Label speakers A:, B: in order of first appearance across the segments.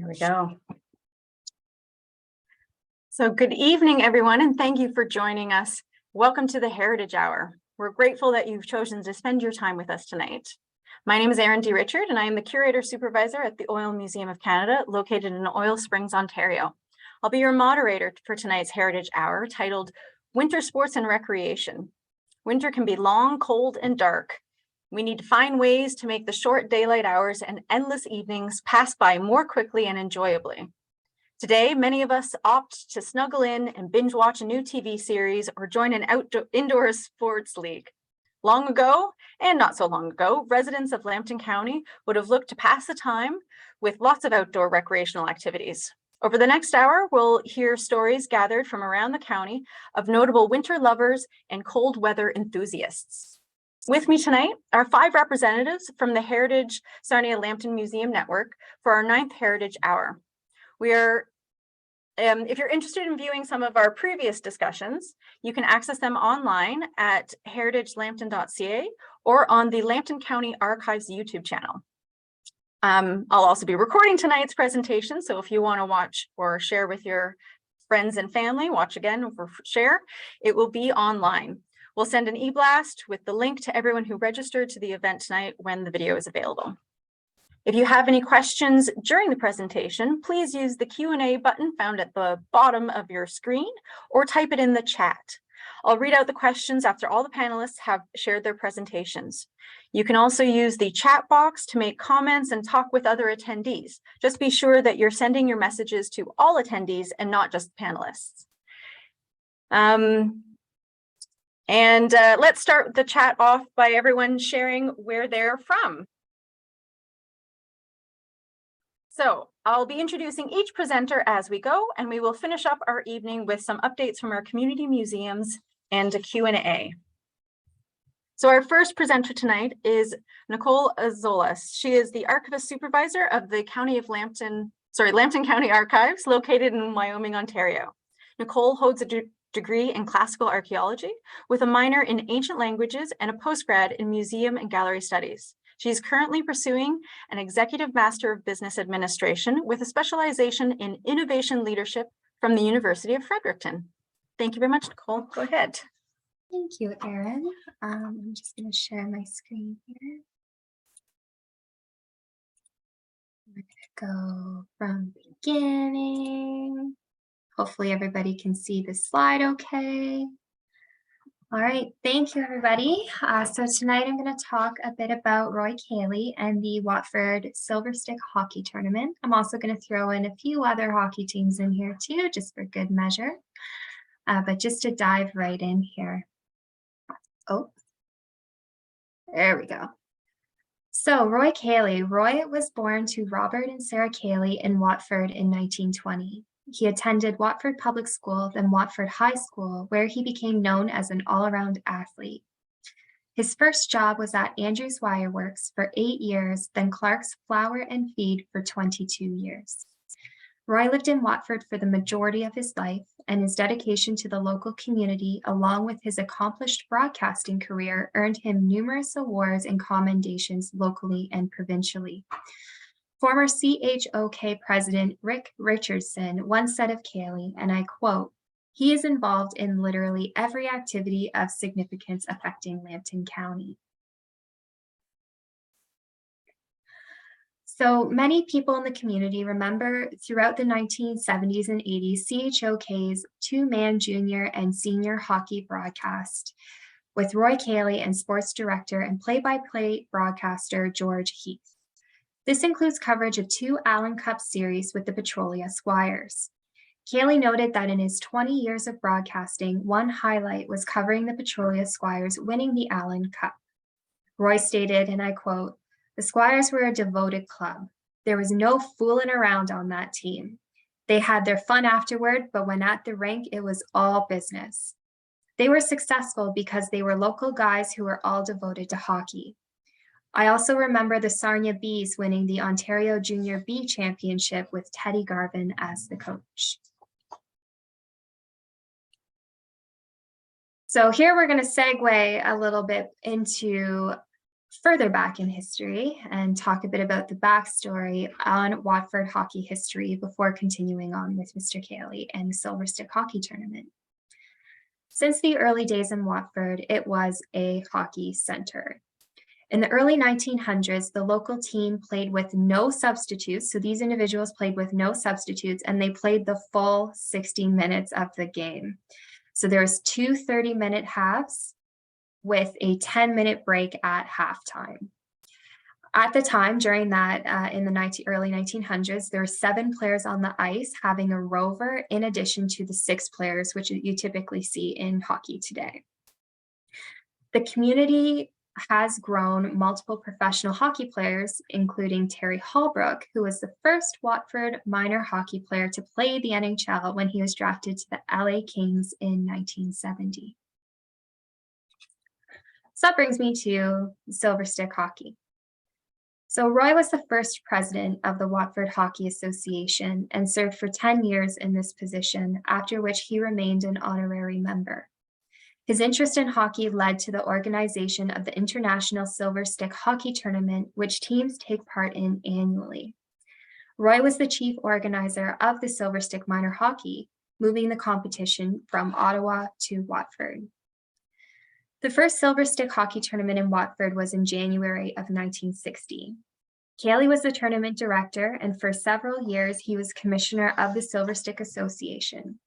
A: There we go. So good evening, everyone, and thank you for joining us. Welcome to the Heritage Hour. We're grateful that you've chosen to spend your time with us tonight. My name is Erin D. Richard, and I am the Curator Supervisor at the Oil Museum of Canada, located in Oil Springs, Ontario. I'll be your moderator for tonight's Heritage Hour, titled Winter Sports and Recreation. Winter can be long, cold, and dark. We need to find ways to make the short daylight hours and endless evenings pass by more quickly and enjoyably. Today, many of us opt to snuggle in and binge watch a new TV series or join an indoor sports league. Long ago, and not so long ago, residents of Lambton County would have looked to pass the time with lots of outdoor recreational activities. Over the next hour, we'll hear stories gathered from around the county of notable winter lovers and cold weather enthusiasts. With me tonight are 5 representatives from the Heritage Sarnia Lambton Museum Network for our 9th Heritage Hour. If you're interested in viewing some of our previous discussions, you can access them online at heritagelambton.ca or on the Lambton County Archives YouTube channel. I'll also be recording tonight's presentation, so if you want to watch or share with your friends and family, watch again or share, it will be online. We'll send an e-blast with the link to everyone who registered to the event tonight when the video is available. If you have any questions during the presentation, please use the Q&A button found at the bottom of your screen or type it in the chat. I'll read out the questions after all the panelists have shared their presentations. You can also use the chat box to make comments and talk with other attendees. Just be sure that you're sending your messages to all attendees and not just panelists. Let's start the chat off by everyone sharing where they're from. So I'll be introducing each presenter as we go, and we will finish up our evening with some updates from our community museums and a Q&A. So our first presenter tonight is Nicole Azolas. She is the Archivist Supervisor of the Lambton County Archives, located in Wyoming, Ontario. Nicole holds a degree in classical archaeology with a minor in ancient languages and a postgrad in museum and gallery studies. She is currently pursuing an Executive Master of Business Administration with a specialization in innovation leadership from the University of Fredericton. Thank you very much, Nicole. Go ahead.
B: Thank you, Erin. I'm just going to share my screen here. I'm going to go from beginning. Hopefully everybody can see the slide okay. All right, thank you, everybody. So tonight I'm going to talk a bit about Roy Cayley and the Watford Silver Stick Hockey Tournament. I'm also going to throw in a few other hockey teams in here too, just for good measure. But just to dive right in here. Oh, there we go. So Roy Cayley. Roy was born to Robert and Sarah Cayley in Watford in 1920. He attended Watford Public School, then Watford High School, where he became known as an all-around athlete. His first job was at Andrews Wire Works for 8 years, then Clark's Flour and Feed for 22 years. Roy lived in Watford for the majority of his life, and his dedication to the local community, along with his accomplished broadcasting career, earned him numerous awards and commendations locally and provincially. Former CHOK President Rick Richardson once said of Cayley, and I quote, "He is involved in literally every activity of significance affecting Lambton County." So many people in the community remember throughout the 1970s and 80s CHOK's two-man junior and senior hockey broadcast with Roy Cayley and sports director and play-by-play broadcaster George Heath. This includes coverage of 2 Allen Cup series with the Petrolia Squires. Cayley noted that in his 20 years of broadcasting, one highlight was covering the Petrolia Squires winning the Allen Cup. Roy stated, and I quote, "The Squires were a devoted club. There was no fooling around on that team. They had their fun afterward, but when at the rink, it was all business. They were successful because they were local guys who were all devoted to hockey. I also remember the Sarnia Bees winning the Ontario Junior B Championship with Teddy Garvin as the coach." So here we're going to segue a little bit into further back in history and talk a bit about the backstory on Watford hockey history before continuing on with Mr. Cayley and the Silver Stick Hockey Tournament. Since the early days in Watford, it was a hockey center. In the early 1900s, the local team played with no substitutes. So these individuals played with no substitutes, and they played the full 60 minutes of the game. So there's two 30-minute halves with a 10-minute break at halftime. At the time, during that, in the early 1900s, there were 7 players on the ice having a rover in addition to the 6 players, which you typically see in hockey today. The community has grown multiple professional hockey players, including Terry Hallbrook, who was the first Watford minor hockey player to play the NHL when he was drafted to the LA Kings in 1970. So that brings me to Silver Stick Hockey. So Roy was the first president of the Watford Hockey Association and served for 10 years in this position, after which he remained an honorary member. His interest in hockey led to the organization of the International Silver Stick Hockey Tournament, which teams take part in annually. Roy was the chief organizer of the Silver Stick Minor Hockey, moving the competition from Ottawa to Watford. The first Silver Stick Hockey Tournament in Watford was in January of 1960. Cayley was the tournament director, and for several years, he was commissioner of the Silver Stick Association.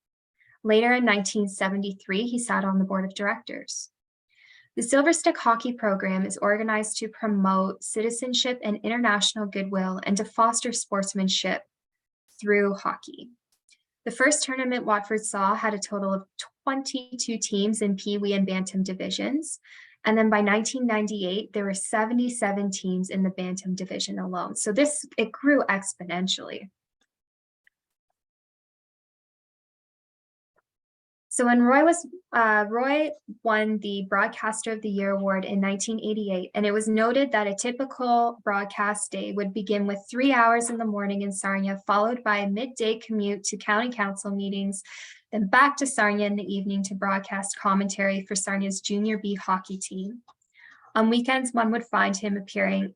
B: Later in 1973, he sat on the board of directors. The Silver Stick Hockey program is organized to promote citizenship and international goodwill and to foster sportsmanship through hockey. The first tournament Watford saw had a total of 22 teams in Pee Wee and Bantam divisions. And then by 1998, there were 77 teams in the Bantam division alone. So it grew exponentially. So when Roy won the Broadcaster of the Year award in 1988, and it was noted that a typical broadcast day would begin with 3 hours in the morning in Sarnia, followed by a midday commute to county council meetings, then back to Sarnia in the evening to broadcast commentary for Sarnia's Junior B hockey team. On weekends, one would find him appearing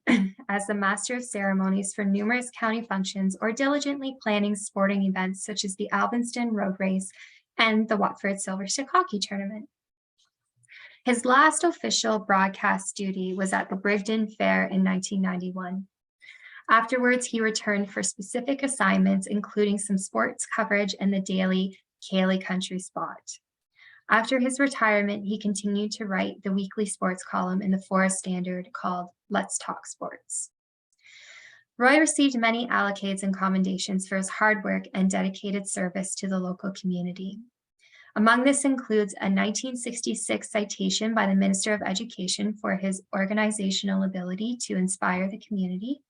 B: as the master of ceremonies for numerous county functions or diligently planning sporting events such as the Albinston Road Race and the Watford Silver Stick Hockey Tournament. His last official broadcast duty was at the Brigden Fair in 1991. Afterwards, he returned for specific assignments, including some sports coverage and the daily Cayley Country Spot. After his retirement, he continued to write the weekly sports column in the Forest Standard called Let's Talk Sports. Roy received many accolades and commendations for his hard work and dedicated service to the local community. Among this includes a 1966 citation by the Minister of Education for his organizational ability to inspire the community,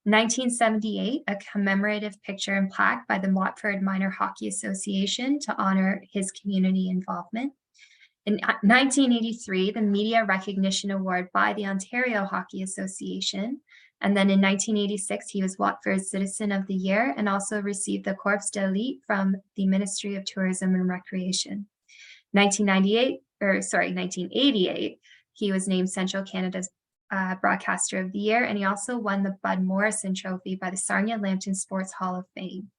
B: 1978, a commemorative picture and plaque by the Watford Minor Hockey Association to honor his community involvement. In 1983, the Media Recognition Award by the Ontario Hockey Association. And then in 1986, he was Watford's Citizen of the Year and also received the Corps d'Elite from the Ministry of Tourism and Recreation. 1988, he was named Central Canada's Broadcaster of the Year, and he also won the Bud Morrison Trophy by the Sarnia Lambton Sports Hall of Fame.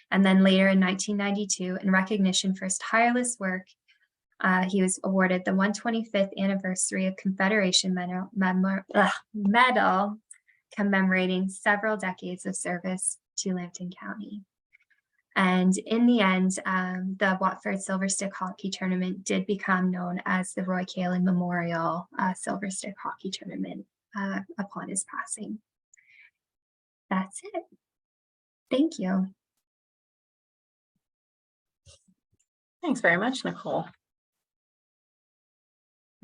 B: And then later in 1992, in recognition for his tireless work, he was awarded the 125th anniversary of Confederation medal commemorating several decades of service to Lambton County. And in the end, the Watford Silver Stick Hockey Tournament did become known as the Roy Cayley Memorial Silver Stick Hockey Tournament upon his passing. That's it. Thank you.
A: Thanks very much, Nicole.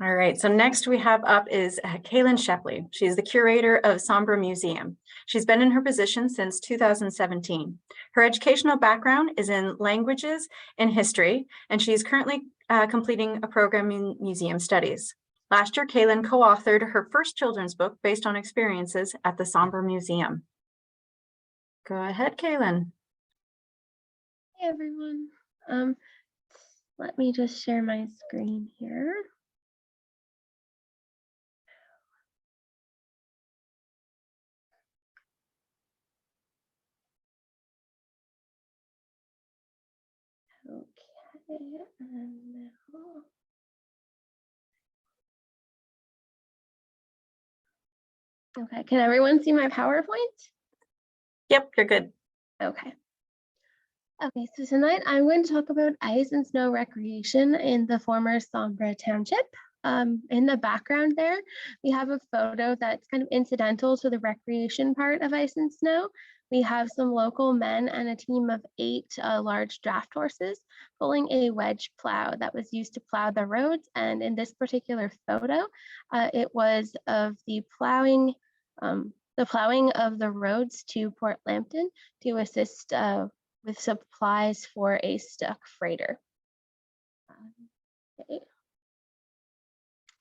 A: All right, so next we have up is Kaylin Shepley. She's the curator of Sombra Museum. She's been in her position since 2017. Her educational background is in languages and history, and she's currently completing a program in museum studies. Last year, Kaylin co-authored her first children's book based on experiences at the Sombra Museum. Go ahead, Kaylin.
C: Hey, everyone. Let me just share my screen here. Okay, and now- Okay, can everyone see my PowerPoint?
A: Yep, you're good.
C: Okay. Okay, so tonight I'm going to talk about ice and snow recreation in the former Sombra Township. In the background there, we have a photo that's kind of incidental to the recreation part of ice and snow. We have some local men and a team of 8 large draft horses pulling a wedge plow that was used to plow the roads. And in this particular photo, it was of the plowing of the roads to Port Lambton to assist with supplies for a stuck freighter.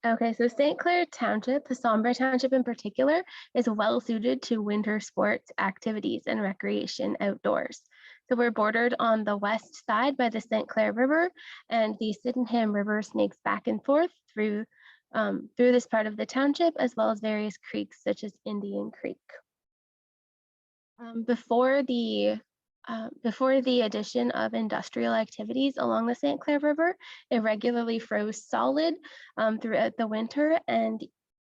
C: Okay, so St. Clair Township, the Sombra Township in particular, is well suited to winter sports activities and recreation outdoors. So we're bordered on the west side by the St. Clair River, and the Sydenham River snakes back and forth through this part of the township, as well as various creeks such as Indian Creek. Before the addition of industrial activities along the St. Clair River, it regularly froze solid throughout the winter. And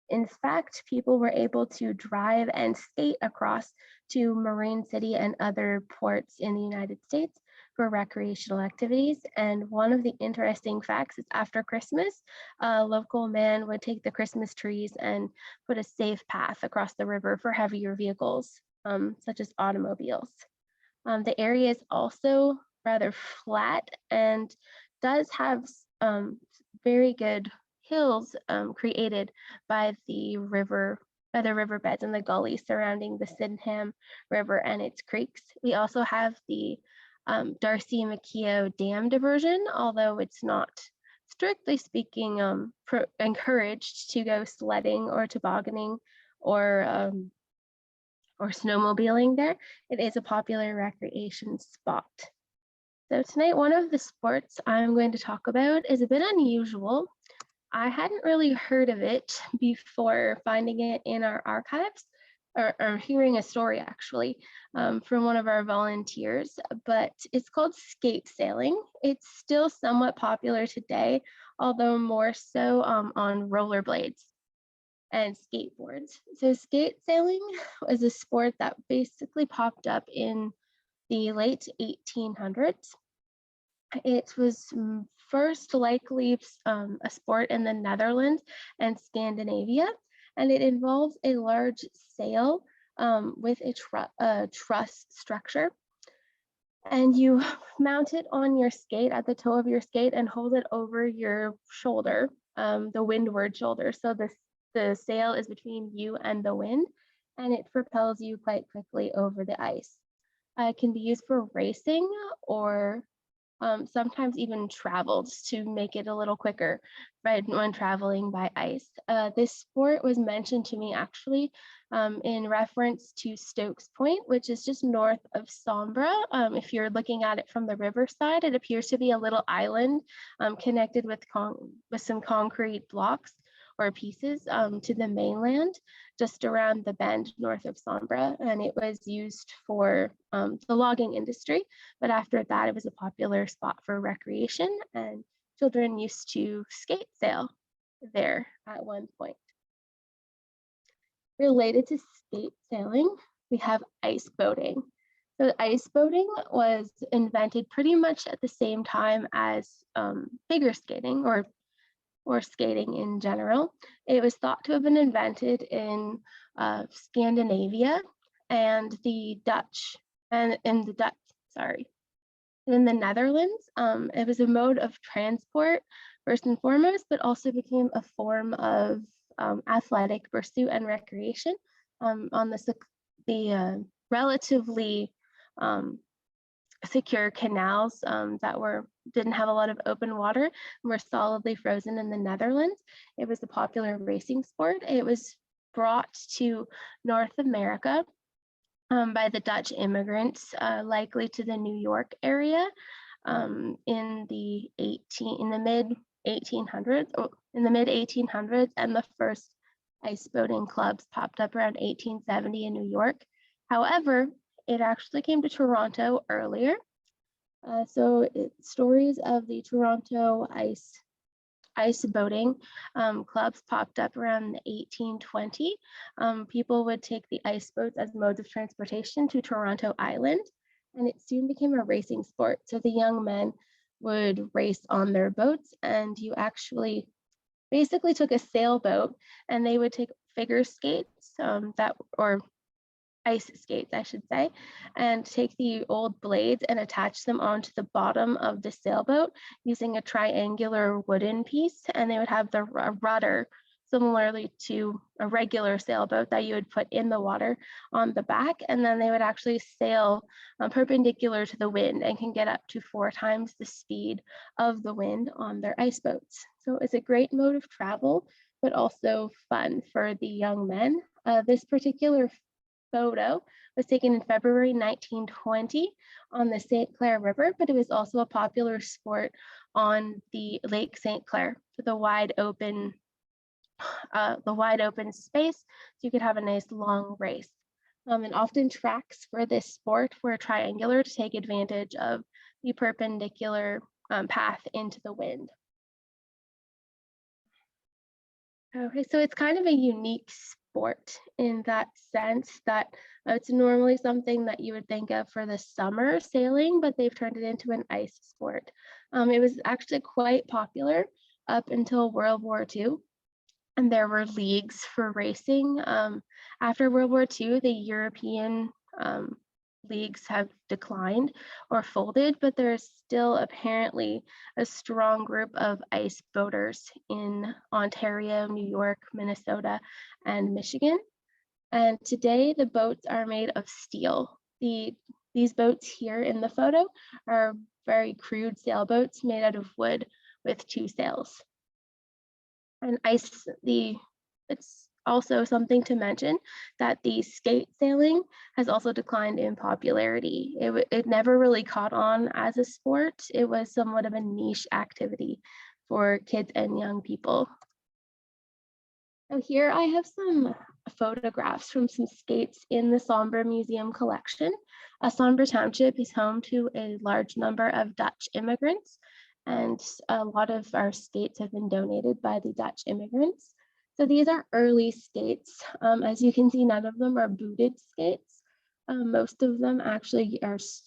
C: in fact, people were able to drive and skate across to Marine City and other ports in the United States for recreational activities. And one of the interesting facts is after Christmas, a local man would take the Christmas trees and put a safe path across the river for heavier vehicles, such as automobiles. The area is also rather flat and does have very good hills created by the riverbeds and the gullies surrounding the Sydenham River and its creeks. We also have the Darcy McKeough Dam diversion, although it's not strictly speaking encouraged to go sledding or tobogganing or snowmobiling there. It is a popular recreation spot. So tonight, one of the sports I'm going to talk about is a bit unusual. I hadn't really heard of it before finding it in our archives, or hearing a story actually from one of our volunteers, but it's called skate sailing. It's still somewhat popular today, although more so on rollerblades and skateboards. So skate sailing was a sport that basically popped up in the late 1800s. It was first likely a sport in the Netherlands and Scandinavia, and it involves a large sail with a truss structure. And you mount it on your skate at the toe of your skate and hold it over your shoulder, the windward shoulder. So the sail is between you and the wind, and it propels you quite quickly over the ice. It can be used for racing or sometimes even traveled to make it a little quicker when traveling by ice. This sport was mentioned to me actually in reference to Stokes Point, which is just north of Sombra. If you're looking at it from the riverside, it appears to be a little island connected with some concrete blocks or pieces to the mainland, just around the bend north of Sombra, and it was used for the logging industry. But after that, it was a popular spot for recreation, and children used to skate sail there at one point. Related to skate sailing, we have ice boating. So ice boating was invented pretty much at the same time as figure skating or skating in general. It was thought to have been invented in Scandinavia and the Dutch, and in the Netherlands. It was a mode of transport first and foremost, but also became a form of athletic pursuit and recreation on the relatively secure canals that didn't have a lot of open water and were solidly frozen in the Netherlands. It was a popular racing sport. It was brought to North America by the Dutch immigrants, likely to the New York area in the mid 1800s, and the first ice boating clubs popped up around 1870 in New York. However, it actually came to Toronto earlier, Stories of the Toronto ice boating clubs popped up around 1820. People would take the ice boats as modes of transportation to Toronto Island, and it soon became a racing sport. So the young men would race on their boats, and you actually basically took a sailboat, and they would take figure skates or ice skates, I should say, and take the old blades and attach them onto the bottom of the sailboat using a triangular wooden piece. And they would have the rudder, similarly to a regular sailboat that you would put in the water, on the back. And then they would actually sail perpendicular to the wind and can get up to 4 times the speed of the wind on their ice boats. So it's a great mode of travel, but also fun for the young men. This particular photo was taken in February 1920 on the St. Clair River, but it was also a popular sport on the Lake St. Clair, for the wide open space, so you could have a nice long race. And often tracks for this sport were triangular to take advantage of the perpendicular path into the wind. Okay, so it's kind of a unique sport in that sense that it's normally something that you would think of for the summer sailing, but they've turned it into an ice sport. It was actually quite popular up until World War II, and there were leagues for racing. After World War II, the European leagues have declined or folded, but there's still apparently a strong group of ice boaters in Ontario, New York, Minnesota, and Michigan. And today the boats are made of steel. These boats here in the photo are very crude sailboats made out of wood with 2 sails. And it's also something to mention that the skate sailing has also declined in popularity. It never really caught on as a sport. It was somewhat of a niche activity for kids and young people. So here I have some photographs from some skates in the Sombre Museum collection. Sombre Township is home to a large number of Dutch immigrants, and a lot of our skates have been donated by the Dutch immigrants. So these are early skates. As you can see, none of them are booted skates. Most of them actually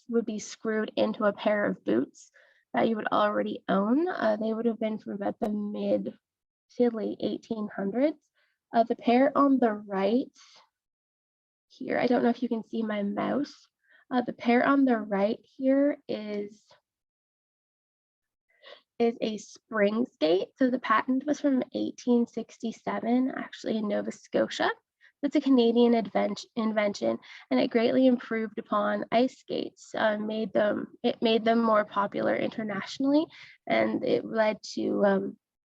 C: would be screwed into a pair of boots that you would already own. They would have been from about the mid to late 1800s. The pair on the right here, I don't know if you can see my mouse. The pair on the right here is a spring skate. So the patent was from 1867, actually in Nova Scotia. It's a Canadian invention, and it greatly improved upon ice skates. It made them more popular internationally, and it led to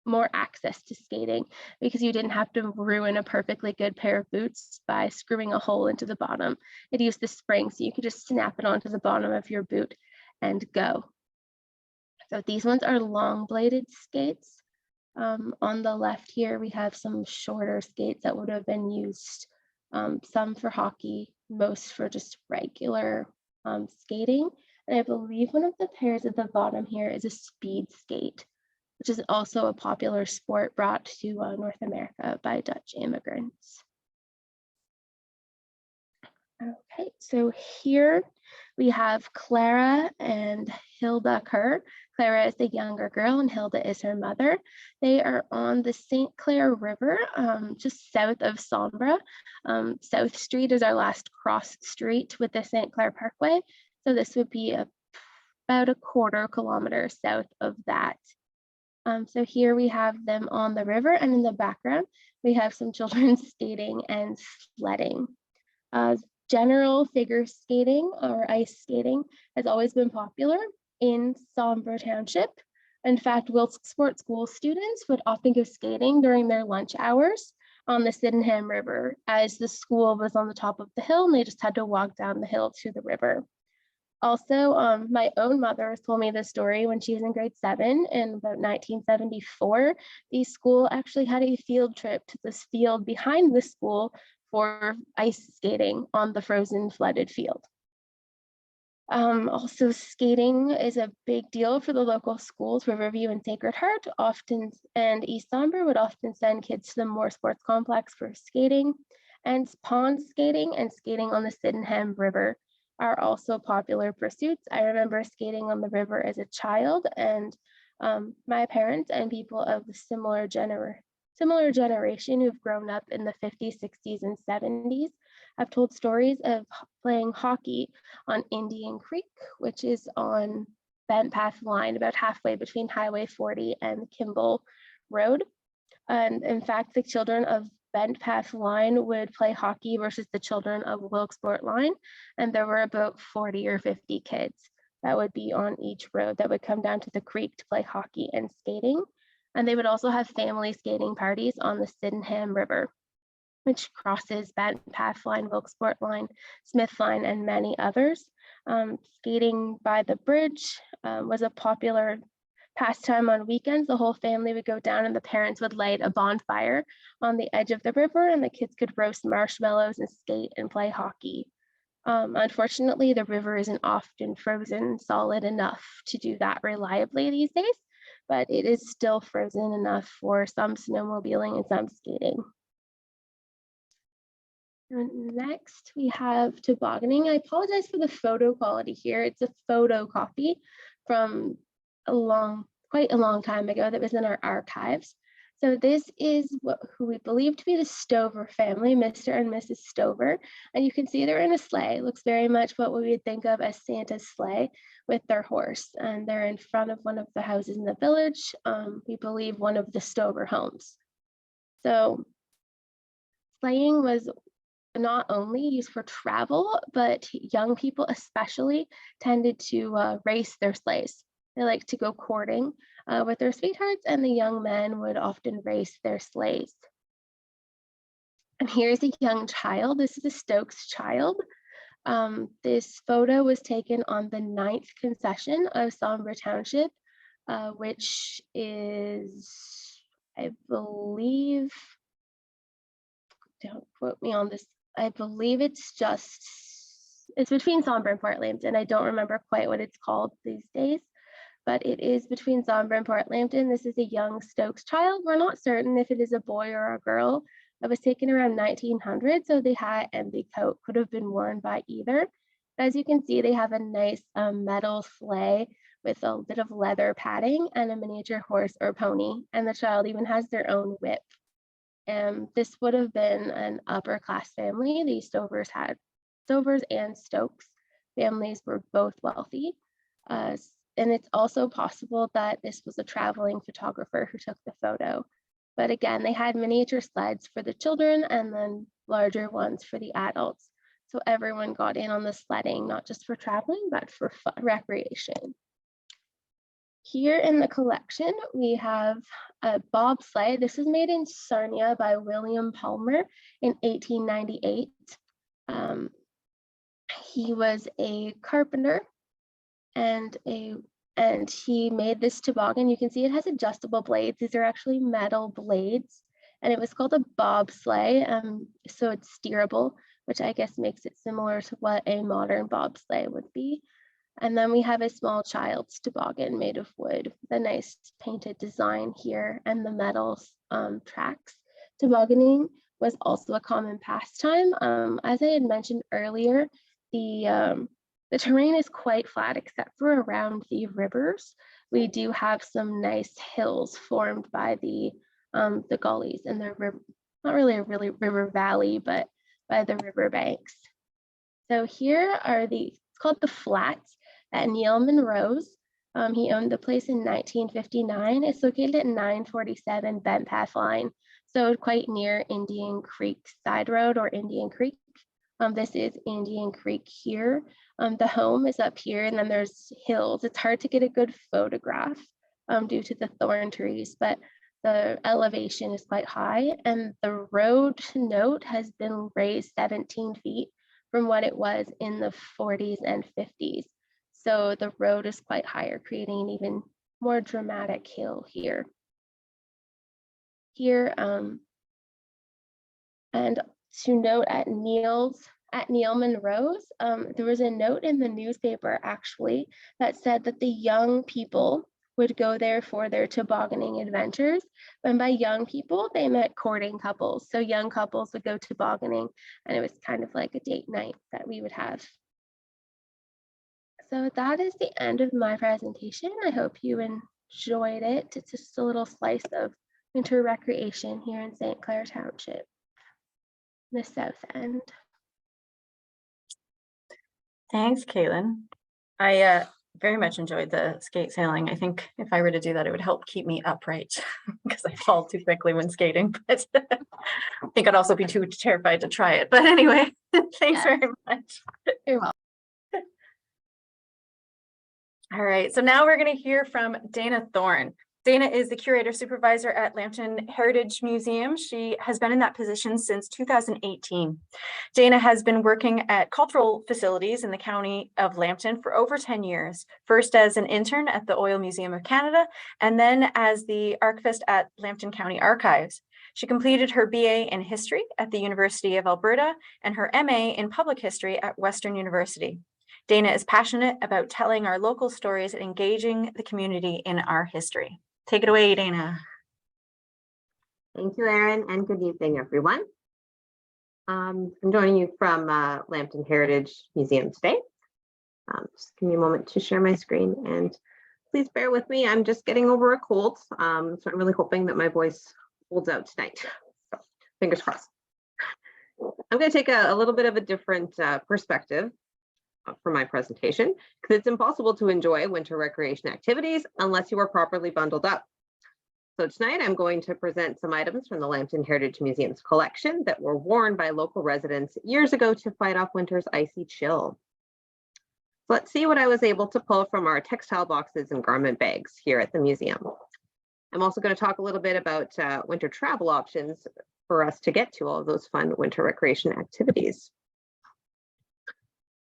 C: more access to skating because you didn't have to ruin a perfectly good pair of boots by screwing a hole into the bottom. It used the spring, so you could just snap it onto the bottom of your boot and go. So these ones are long bladed skates. On the left here, we have some shorter skates that would have been used, some for hockey, most for just regular skating. And I believe one of the pairs at the bottom here is a speed skate, which is also a popular sport brought to North America by Dutch immigrants. Okay, so here we have Clara and Hilda Kerr. Clara is the younger girl and Hilda is her mother. They are on the St. Clair River, just south of Sombre. South Street is our last cross street with the St. Clair Parkway. So this would be about a quarter kilometer south of that. So here we have them on the river, and in the background, we have some children skating and sledding. General figure skating or ice skating has always been popular in Sombre Township. In fact, Wilkesport school students would often go skating during their lunch hours on the Sydenham River, as the school was on the top of the hill and they just had to walk down the hill to the river. Also, my own mother told me this story when she was in grade 7 in about 1974. The school actually had a field trip to this field behind the school for ice skating on the frozen flooded field. Also, skating is a big deal for the local schools. Riverview and Sacred Heart and East Sombre would often send kids to the Moore Sports Complex for skating. And pond skating and skating on the Sydenham River are also popular pursuits. I remember skating on the river as a child, and my parents and people of the similar generation who've grown up in the 50s, 60s, and 70s have told stories of playing hockey on Indian Creek, which is on Bent Path Line, about halfway between Highway 40 and Kimball Road. And in fact, the children of Bent Path Line would play hockey versus the children of Wilkesport Line. And there were about 40 or 50 kids that would be on each road that would come down to the creek to play hockey and skating. And they would also have family skating parties on the Sydenham River, which crosses Bent Path Line, Wilkesport Line, Smith Line, and many others. Skating by the bridge was a popular pastime on weekends. The whole family would go down and the parents would light a bonfire on the edge of the river, and the kids could roast marshmallows and skate and play hockey. Unfortunately, the river isn't often frozen solid enough to do that reliably these days, but it is still frozen enough for some snowmobiling and some skating. And next, we have tobogganing. I apologize for the photo quality here. It's a photocopy from quite a long time ago that was in our archives. So this is who we believe to be the Stover family, Mr. and Mrs. Stover. And you can see they're in a sleigh. It looks very much what we would think of as Santa's sleigh with their horse. And they're in front of one of the houses in the village. We believe one of the Stover homes. So sleighing was not only used for travel, but young people especially tended to race their sleighs. They like to go courting with their sweethearts, and the young men would often race their sleighs. And here's a young child. This is a Stokes child. This photo was taken on the 9th concession of Sombre Township, which is, I believe, don't quote me on this, I believe it's between Sombre and Port Lambton. I don't remember quite what it's called these days, but it is between Sombre and Port Lambton. This is a young Stokes child. We're not certain if it is a boy or a girl. It was taken around 1900, so the hat and the coat could have been worn by either. As you can see, they have a nice metal sleigh with a bit of leather padding and a miniature horse or pony, and the child even has their own whip. This would have been an upper class family. The Stovers and Stokes families were both wealthy. And it's also possible that this was a traveling photographer who took the photo. But again, they had miniature sleds for the children and then larger ones for the adults. So everyone got in on the sledding, not just for traveling, but for recreation. Here in the collection, we have a bobsleigh. This was made in Sarnia by William Palmer in 1898. He was a carpenter and he made this toboggan. You can see it has adjustable blades. These are actually metal blades, and it was called a bobsleigh. So it's steerable, which I guess makes it similar to what a modern bobsleigh would be. And then we have a small child's toboggan made of wood, the nice painted design here and the metal tracks. Tobogganing was also a common pastime. As I had mentioned earlier, the terrain is quite flat except for around the rivers. We do have some nice hills formed by the gullies and the river, not really a river valley, but by the river banks. So here are it's called the Flats at Neil Monroe's. He owned the place in 1959. It's located at 947 Bent Path Line, so quite near Indian Creek Side Road or Indian Creek. This is Indian Creek here. The home is up here, and then there's hills. It's hard to get a good photograph due to the thorn trees, but the elevation is quite high, and the road to note has been raised 17 feet from what it was in the 40s and 50s. So the road is quite higher, creating an even more dramatic hill here. Here, and to note at Neil's at Neil Monroe's, there was a note in the newspaper actually that said that the young people would go there for their tobogganing adventures. And by young people, they meant courting couples. So young couples would go tobogganing, and it was kind of like a date night that we would have. So that is the end of my presentation. I hope you enjoyed it. It's just a little slice of winter recreation here in St. Clair Township, the South End.
A: Thanks, Caitlin. I very much enjoyed the skate sailing. I think if I were to do that, it would help keep me upright because I fall too quickly when skating. But I think I'd also be too terrified to try it. But anyway, thanks very much.
C: You're welcome.
A: All right, so now we're going to hear from Dana Thorne. Dana is the curator supervisor at Lambton Heritage Museum. She has been in that position since 2018. Dana has been working at cultural facilities in the county of Lambton for over 10 years, first as an intern at the Oil Museum of Canada, and then as the archivist at Lambton County Archives. She completed her BA in history at the University of Alberta and her MA in public history at Western University. Dana is passionate about telling our local stories and engaging the community in our history. Take it away, Dana.
D: Thank you, Erin, and good evening, everyone. I'm joining you from Lambton Heritage Museum today. Just give me a moment to share my screen, and please bear with me. I'm just getting over a cold, so I'm really hoping that my voice holds out tonight. So, fingers crossed. I'm going to take a little bit of a different perspective for my presentation, because it's impossible to enjoy winter recreation activities unless you are properly bundled up. So tonight I'm going to present some items from the Lambton Heritage Museum's collection that were worn by local residents years ago to fight off winter's icy chill. Let's see what I was able to pull from our textile boxes and garment bags here at the museum. I'm also going to talk a little bit about winter travel options for us to get to all of those fun winter recreation activities.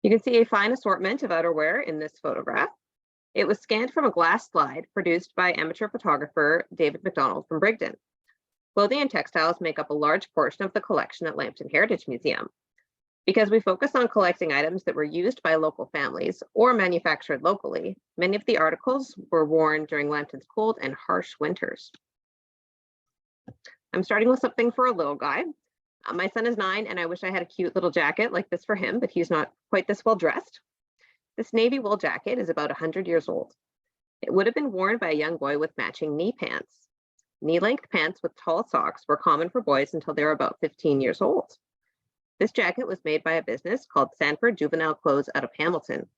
D: You can see a fine assortment of outerwear in this photograph. It was scanned from a glass slide produced by amateur photographer David McDonald from Brigden. Clothing and textiles make up a large portion of the collection at Lambton Heritage Museum. Because we focus on collecting items that were used by local families or manufactured locally, many of the articles were worn during Lambton's cold and harsh winters. I'm starting with something for a little guy. My son is 9, and I wish I had a cute little jacket like this for him, but he's not quite this well dressed. This navy wool jacket is about 100 years old. It would have been worn by a young boy with matching knee pants. Knee-length pants with tall socks were common for boys until they were about 15 years old. This jacket was made by a business called Sanford Juvenile Clothes out of Hamilton.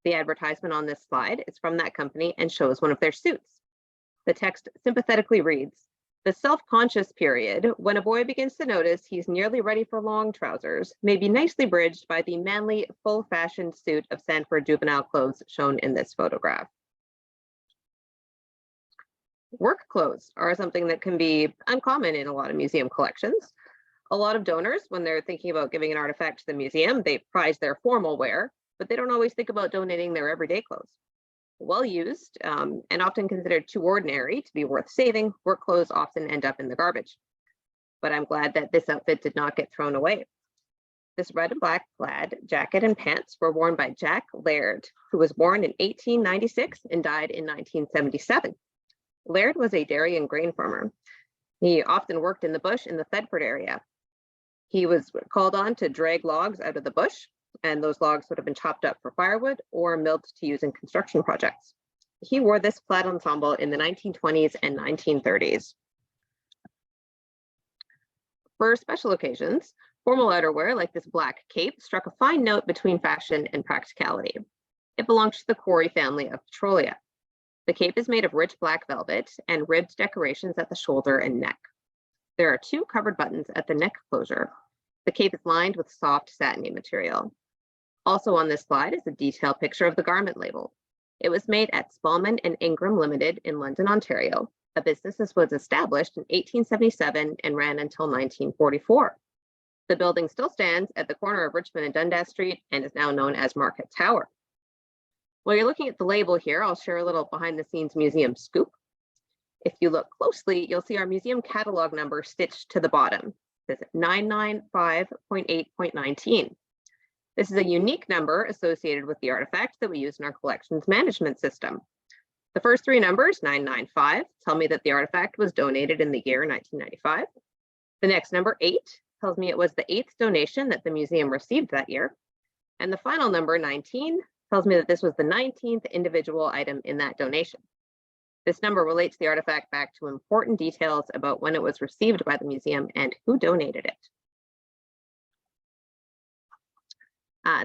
D: The advertisement on this slide is from that company and shows one of their suits. The text sympathetically reads, "The self-conscious period, when a boy begins to notice he's nearly ready for long trousers, may be nicely bridged by the manly, full-fashioned suit of Sanford Juvenile Clothes shown in this photograph." Work clothes are something that can be uncommon in a lot of museum collections. A lot of donors, when they're thinking about giving an artifact to the museum, they prize their formal wear, but they don't always think about donating their everyday clothes. Well used and often considered too ordinary to be worth saving, work clothes often end up in the garbage. But I'm glad that this outfit did not get thrown away. This red and black plaid jacket and pants were worn by Jack Laird, who was born in 1896 and died in 1977. Laird was a dairy and grain farmer. He often worked in the bush in the Thetford area. He was called on to drag logs out of the bush, and those logs would have been chopped up for firewood or milled to use in construction projects. He wore this plaid ensemble in the 1920s and 1930s. For special occasions, formal outerwear like this black cape struck a fine note between fashion and practicality. It belonged to the Quarry family of Petrolia. The cape is made of rich black velvet and ribbed decorations at the shoulder and neck. There are 2 covered buttons at the neck closure. The cape is lined with soft satiny material. Also on this slide is a detailed picture of the garment label. It was made at Spalman and Ingram Limited in London, Ontario, a business that was established in 1877 and ran until 1944. The building still stands at the corner of Richmond and Dundas Street and is now known as Market Tower. While you're looking at the label here, I'll share a little behind the scenes museum scoop. If you look closely, you'll see our museum catalog number stitched to the bottom. It says 995.8.19. This is a unique number associated with the artifact that we use in our collections management system. The first three numbers, 995, tell me that the artifact was donated in the year 1995. The next number, 8, tells me it was the 8th donation that the museum received that year. And the final number, 19, tells me that this was the 19th individual item in that donation. This number relates the artifact back to important details about when it was received by the museum and who donated it.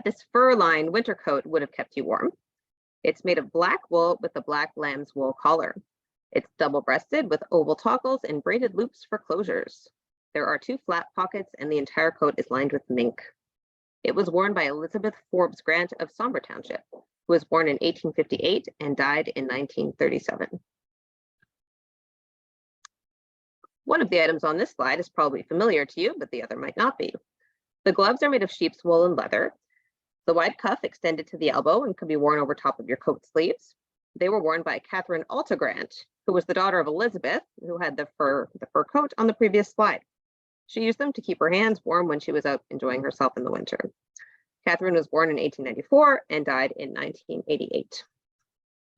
D: This fur-lined winter coat would have kept you warm. It's made of black wool with a black lamb's wool collar. It's double-breasted with oval toggles and braided loops for closures. There are 2 flat pockets and the entire coat is lined with mink. It was worn by Elizabeth Forbes Grant of Sombre Township, who was born in 1858 and died in 1937. One of the items on this slide is probably familiar to you, but the other might not be. The gloves are made of sheep's wool and leather. The wide cuff extended to the elbow and could be worn over top of your coat sleeves. They were worn by Catherine Alta Grant, who was the daughter of Elizabeth, who had the fur coat on the previous slide. She used them to keep her hands warm when she was out enjoying herself in the winter. Catherine was born in 1894 and died in 1988.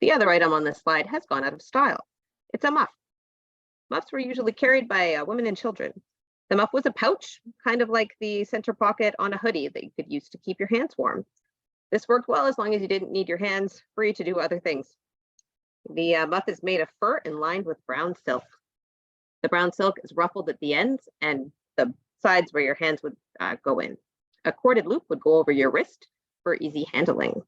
D: The other item on this slide has gone out of style. It's a muff. Muffs were usually carried by women and children. The muff was a pouch, kind of like the center pocket on a hoodie that you could use to keep your hands warm. This worked well as long as you didn't need your hands free to do other things. The muff is made of fur and lined with brown silk. The brown silk is ruffled at the ends and the sides where your hands would go in. A corded loop would go over your wrist for easy handling.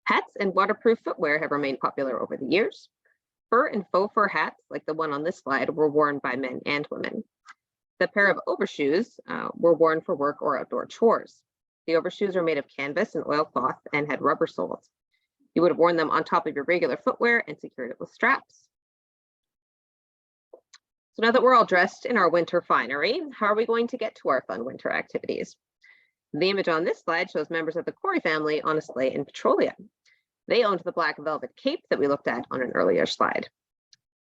D: Hats and waterproof footwear have remained popular over the years. Fur and faux fur hats, like the one on this slide, were worn by men and women. The pair of overshoes were worn for work or outdoor chores. The overshoes were made of canvas and oilcloth and had rubber soles. You would have worn them on top of your regular footwear and secured it with straps. So now that we're all dressed in our winter finery, how are we going to get to our fun winter activities? The image on this slide shows members of the Corey family on a sleigh in Petrolia. They owned the black velvet cape that we looked at on an earlier slide.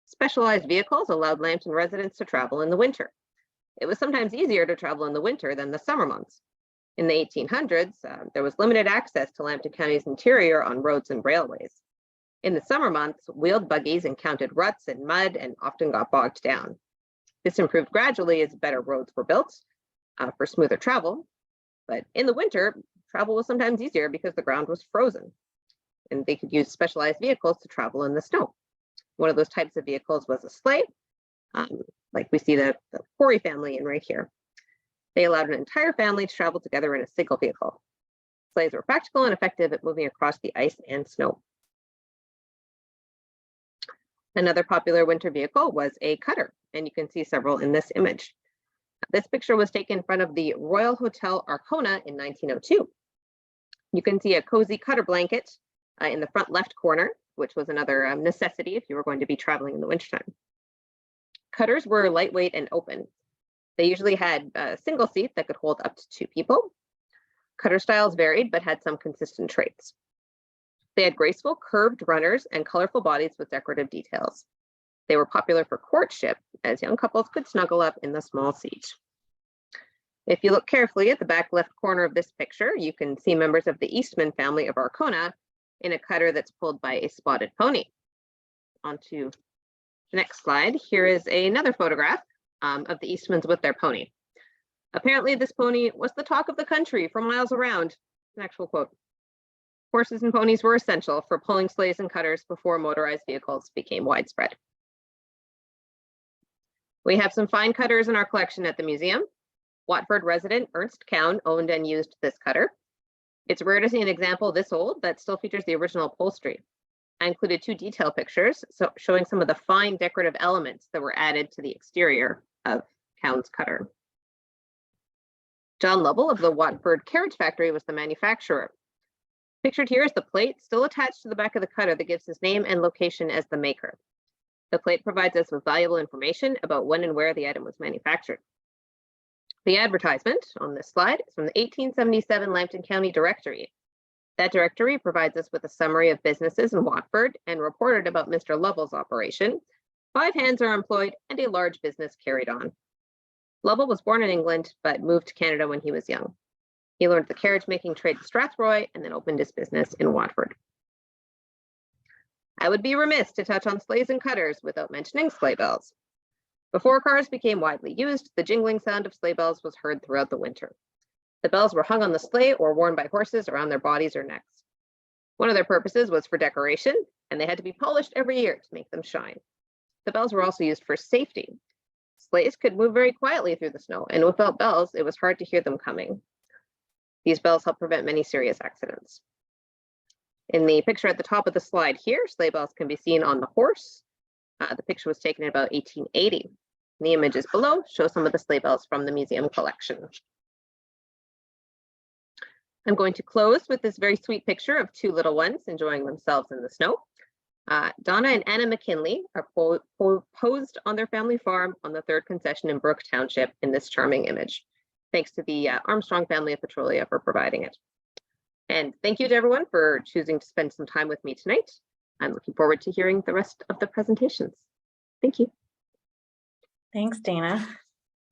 D: Specialized vehicles allowed Lambton residents to travel in the winter. It was sometimes easier to travel in the winter than the summer months. In the 1800s, there was limited access to Lambton County's interior on roads and railways. In the summer months, wheeled buggies encountered ruts and mud and often got bogged down. This improved gradually as better roads were built for smoother travel. But in the winter, travel was sometimes easier because the ground was frozen, and they could use specialized vehicles to travel in the snow. One of those types of vehicles was a sleigh, like we see the Corey family in right here. They allowed an entire family to travel together in a single vehicle. Sleighs were practical and effective at moving across the ice and snow. Another popular winter vehicle was a cutter, and you can see several in this image. This picture was taken in front of the Royal Hotel Arkona in 1902. You can see a cozy cutter blanket in the front left corner, which was another necessity if you were going to be traveling in the wintertime. Cutters were lightweight and open. They usually had a single seat that could hold up to 2 people. Cutter styles varied, but had some consistent traits. They had graceful, curved runners and colorful bodies with decorative details. They were popular for courtship, as young couples could snuggle up in the small seat. If you look carefully at the back left corner of this picture, you can see members of the Eastman family of Arkona in a cutter that's pulled by a spotted pony. On to the next slide. Here is another photograph of the Eastmans with their pony. Apparently, this pony was the talk of the country for miles around. An actual quote. Horses and ponies were essential for pulling sleighs and cutters before motorized vehicles became widespread. We have some fine cutters in our collection at the museum. Watford resident Ernst Cown owned and used this cutter. It's rare to see an example this old that still features the original upholstery. I included 2 detail pictures showing some of the fine decorative elements that were added to the exterior of Cown's cutter. John Lovell of the Watford Carriage Factory was the manufacturer. Pictured here is the plate still attached to the back of the cutter that gives his name and location as the maker. The plate provides us with valuable information about when and where the item was manufactured. The advertisement on this slide is from the 1877 Lambton County Directory. That directory provides us with a summary of businesses in Watford and reported about Mr. Lovell's operation. 5 hands are employed and a large business carried on. Lovell was born in England, but moved to Canada when he was young. He learned the carriage-making trade at Strathroy and then opened his business in Watford. I would be remiss to touch on sleighs and cutters without mentioning sleigh bells. Before cars became widely used, the jingling sound of sleigh bells was heard throughout the winter. The bells were hung on the sleigh or worn by horses around their bodies or necks. One of their purposes was for decoration, and they had to be polished every year to make them shine. The bells were also used for safety. Sleighs could move very quietly through the snow, and without bells, it was hard to hear them coming. These bells help prevent many serious accidents. In the picture at the top of the slide here, sleigh bells can be seen on the horse. The picture was taken in about 1880. The images below show some of the sleigh bells from the museum collection. I'm going to close with this very sweet picture of two little ones enjoying themselves in the snow. Donna and Anna McKinley are posed on their family farm on the 3rd concession in Brook Township in this charming image. Thanks to the Armstrong family of Petrolia for providing it. And thank you to everyone for choosing to spend some time with me tonight. I'm looking forward to hearing the rest of the presentations. Thank you.
A: Thanks, Dana.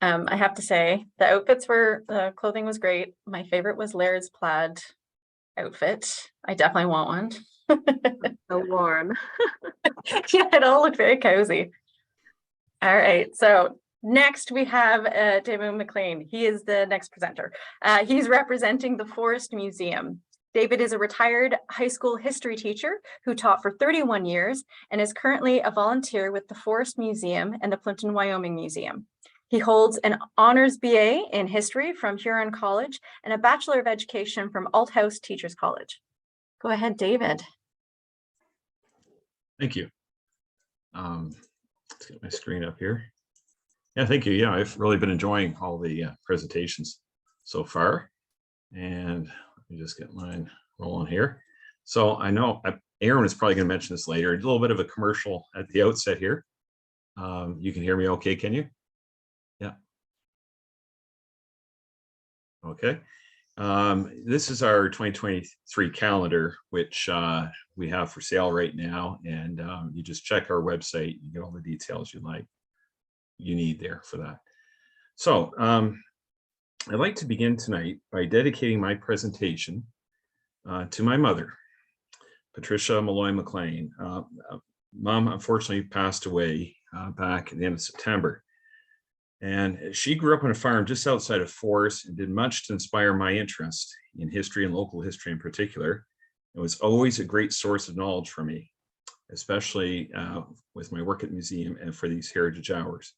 A: I have to say the clothing was great. My favorite was Laird's plaid outfit. I definitely want one.
D: So warm.
A: Yeah, it all looked very cozy. All right, so next we have David McLean. He is the next presenter. He's representing the Forest Museum. David is a retired high school history teacher who taught for 31 years and is currently a volunteer with the Forest Museum and the Plimpton, Wyoming Museum. He holds an honors BA in history from Huron College and a Bachelor of Education from Althouse Teachers College. Go ahead, David.
E: Thank you. Let's get my screen up here. Yeah, thank you. Yeah, I've really been enjoying all the presentations so far. And let me just get mine rolling here. So I know Aaron is probably going to mention this later. A little bit of a commercial at the outset here. You can hear me okay, can you? Yeah. Okay. This is our 2023 calendar, which we have for sale right now. And you just check our website, you get all the details you need there for that. So I'd like to begin tonight by dedicating my presentation to my mother, Patricia Malloy McLean. Mom unfortunately passed away back at the end of September. And she grew up on a farm just outside of Forest and did much to inspire my interest in history and local history in particular. It was always a great source of knowledge for me, especially with my work at the museum and for these heritage hours.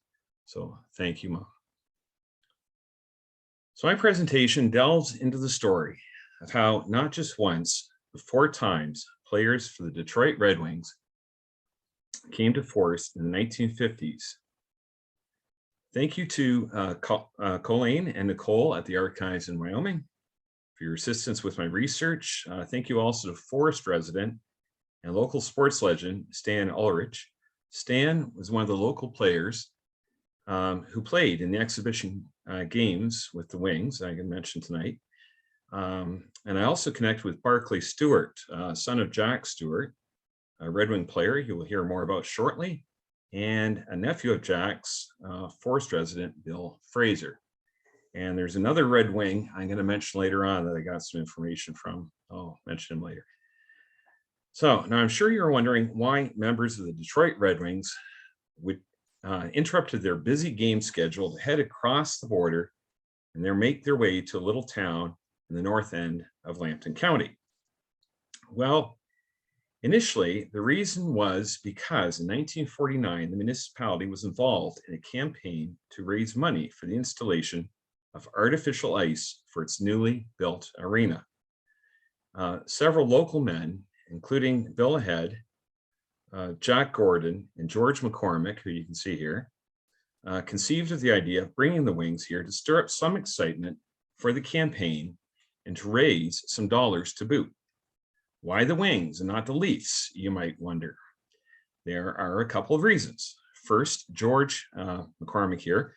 E: So thank you, Mom. So my presentation delves into the story of how not just once, but 4 times players for the Detroit Red Wings came to Forest in the 1950s. Thank you to Colleen and Nicole at the Archives in Wyoming for your assistance with my research. Thank you also to Forest resident and local sports legend, Stan Ulrich. Stan was one of the local players who played in the exhibition games with the Wings, I can mention tonight. And I also connect with Barclay Stewart, son of Jack Stewart, a Red Wing player you will hear more about shortly, and a nephew of Jack's, Forest resident, Bill Fraser. And there's another Red Wing I'm going to mention later on that I got some information from. I'll mention him later. So now I'm sure you're wondering why members of the Detroit Red Wings would interrupted their busy game schedule to head across the border and make their way to a little town in the north end of Lambton County. Well, initially, the reason was because in 1949, the municipality was involved in a campaign to raise money for the installation of artificial ice for its newly built arena. Several local men, including Bill Ahead, Jack Gordon, and George McCormick, who you can see here, conceived of the idea of bringing the Wings here to stir up some excitement for the campaign and to raise some dollars to boot. Why the Wings and not the Leafs, you might wonder. There are a couple of reasons. First, George McCormick here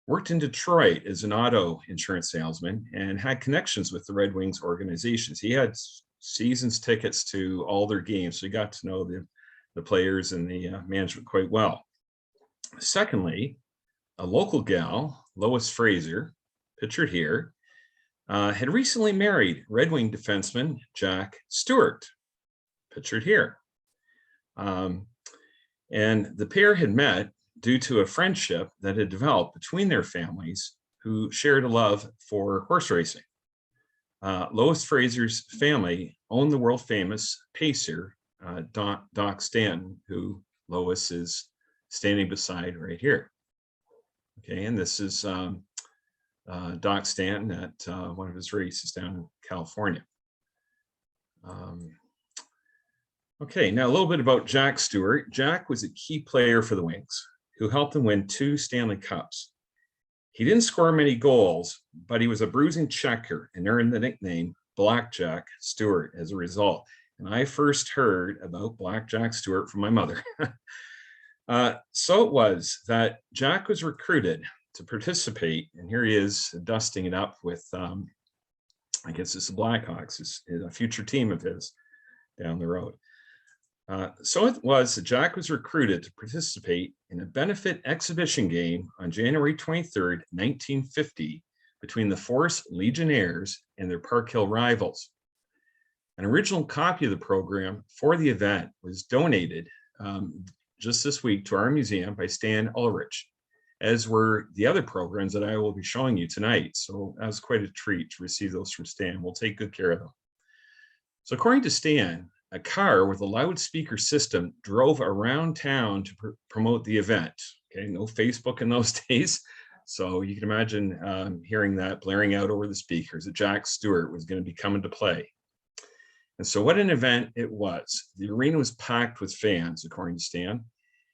E: worked in Detroit as an auto insurance salesman and had connections with the Red Wings organizations. He had seasons tickets to all their games, so he got to know the players and the management quite well. Secondly, a local gal, Lois Fraser, pictured here, had recently married Red Wing defenseman Jack Stewart, pictured here. And the pair had met due to a friendship that had developed between their families who shared a love for horse racing. Lois Fraser's family owned the world famous pacer, Doc Stanton, who Lois is standing beside right here. Okay, and this is Doc Stanton at one of his races down in California. Okay, now a little bit about Jack Stewart. Jack was a key player for the Wings, who helped them win 2 Stanley Cups. He didn't score many goals, but he was a bruising checker and earned the nickname Blackjack Stewart as a result. And I first heard about Blackjack Stewart from my mother. So it was that Jack was recruited to participate, and here he is dusting it up with, I guess it's the Blackhawks, is a future team of his down the road. So it was that Jack was recruited to participate in a benefit exhibition game on January 23rd, 1950, between the Force Legionnaires and their Park Hill rivals. An original copy of the program for the event was donated just this week to our museum by Stan Ulrich, as were the other programs that I will be showing you tonight. So that was quite a treat to receive those from Stan. We'll take good care of them. So according to Stan, a car with a loudspeaker system drove around town to promote the event. Okay, no Facebook in those days. So you can imagine hearing that blaring out over the speakers that Jack Stewart was going to be coming to play. And so what an event it was. The arena was packed with fans, according to Stan.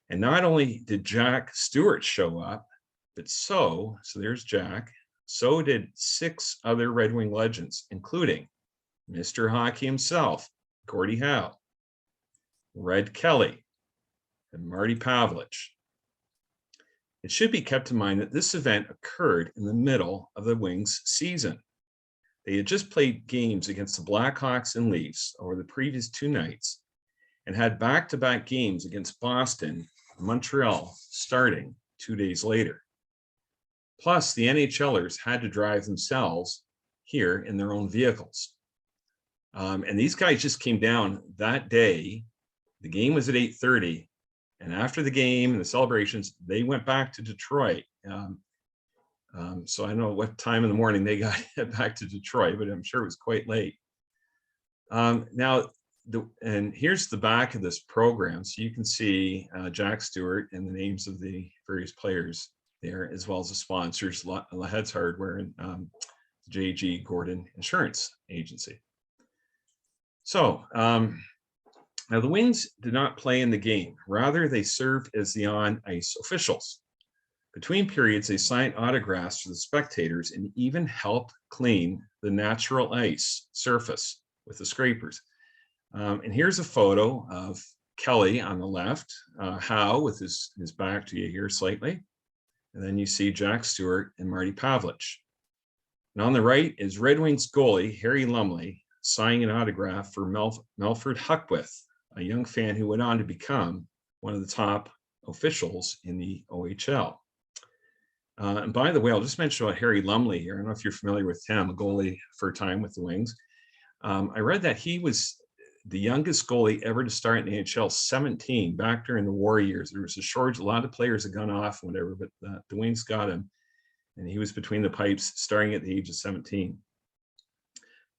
E: And not only did Jack Stewart show up, but so there's Jack, so did 6 other Red Wing legends, including Mr. Hockey himself, Gordie Howe, Red Kelly, and Marty Pavlich. It should be kept in mind that this event occurred in the middle of the Wings season. They had just played games against the Blackhawks and Leafs over the previous 2 nights and had back-to-back games against Boston and Montreal starting 2 days later. Plus, the NHLers had to drive themselves here in their own vehicles. And these guys just came down that day. The game was at 8:30. And after the game and the celebrations, they went back to Detroit. So I don't know what time in the morning they got back to Detroit, but I'm sure it was quite late. Now, and here's the back of this program. So you can see Jack Stewart and the names of the various players there, as well as the sponsors, Lahead's Hardware and J.G. Gordon Insurance Agency. So now the Wings did not play in the game. Rather, they served as the on-ice officials. Between periods, they signed autographs for the spectators and even helped clean the natural ice surface with the scrapers. And here's a photo of Kelly on the left, Howe with his back to you here slightly. And then you see Jack Stewart and Marty Pavlich. And on the right is Red Wings goalie Harry Lumley signing an autograph for Melford Huckwith, a young fan who went on to become one of the top officials in the OHL. And by the way, I'll just mention about Harry Lumley here. I don't know if you're familiar with him, a goalie for a time with the Wings. I read that he was the youngest goalie ever to start in the NHL, 17, back during the war years. There was a shortage, a lot of players had gone off and whatever, but the Wings got him. And he was between the pipes starting at the age of 17.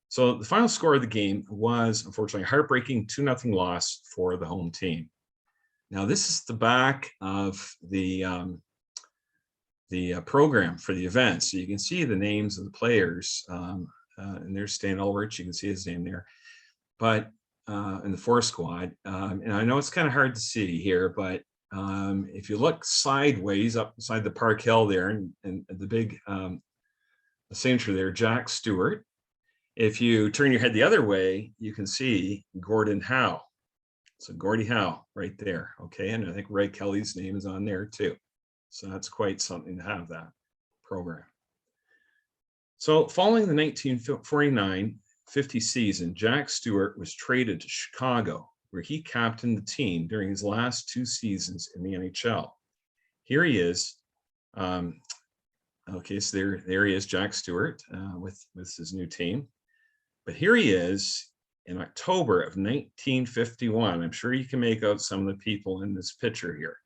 E: So the final score of the game was, unfortunately, a heartbreaking 2-0 loss for the home team. Now, this is the back of the program for the event. So you can see the names of the players, and there's Stan Ulrich, you can see his name there, but in the Force squad. And I know it's kind of hard to see here, but if you look sideways up beside the Park Hill there and the big signature there, Jack Stewart. If you turn your head the other way, you can see Gordon Howe. So Gordie Howe right there. Okay. And I think Ray Kelly's name is on there too. So that's quite something to have that program. So following the 1949-50 season, Jack Stewart was traded to Chicago, where he captained the team during his last 2 seasons in the NHL. Here he is Okay, so there he is, Jack Stewart, with his new team. But here he is in October of 1951. I'm sure you can make out some of the people in this picture here.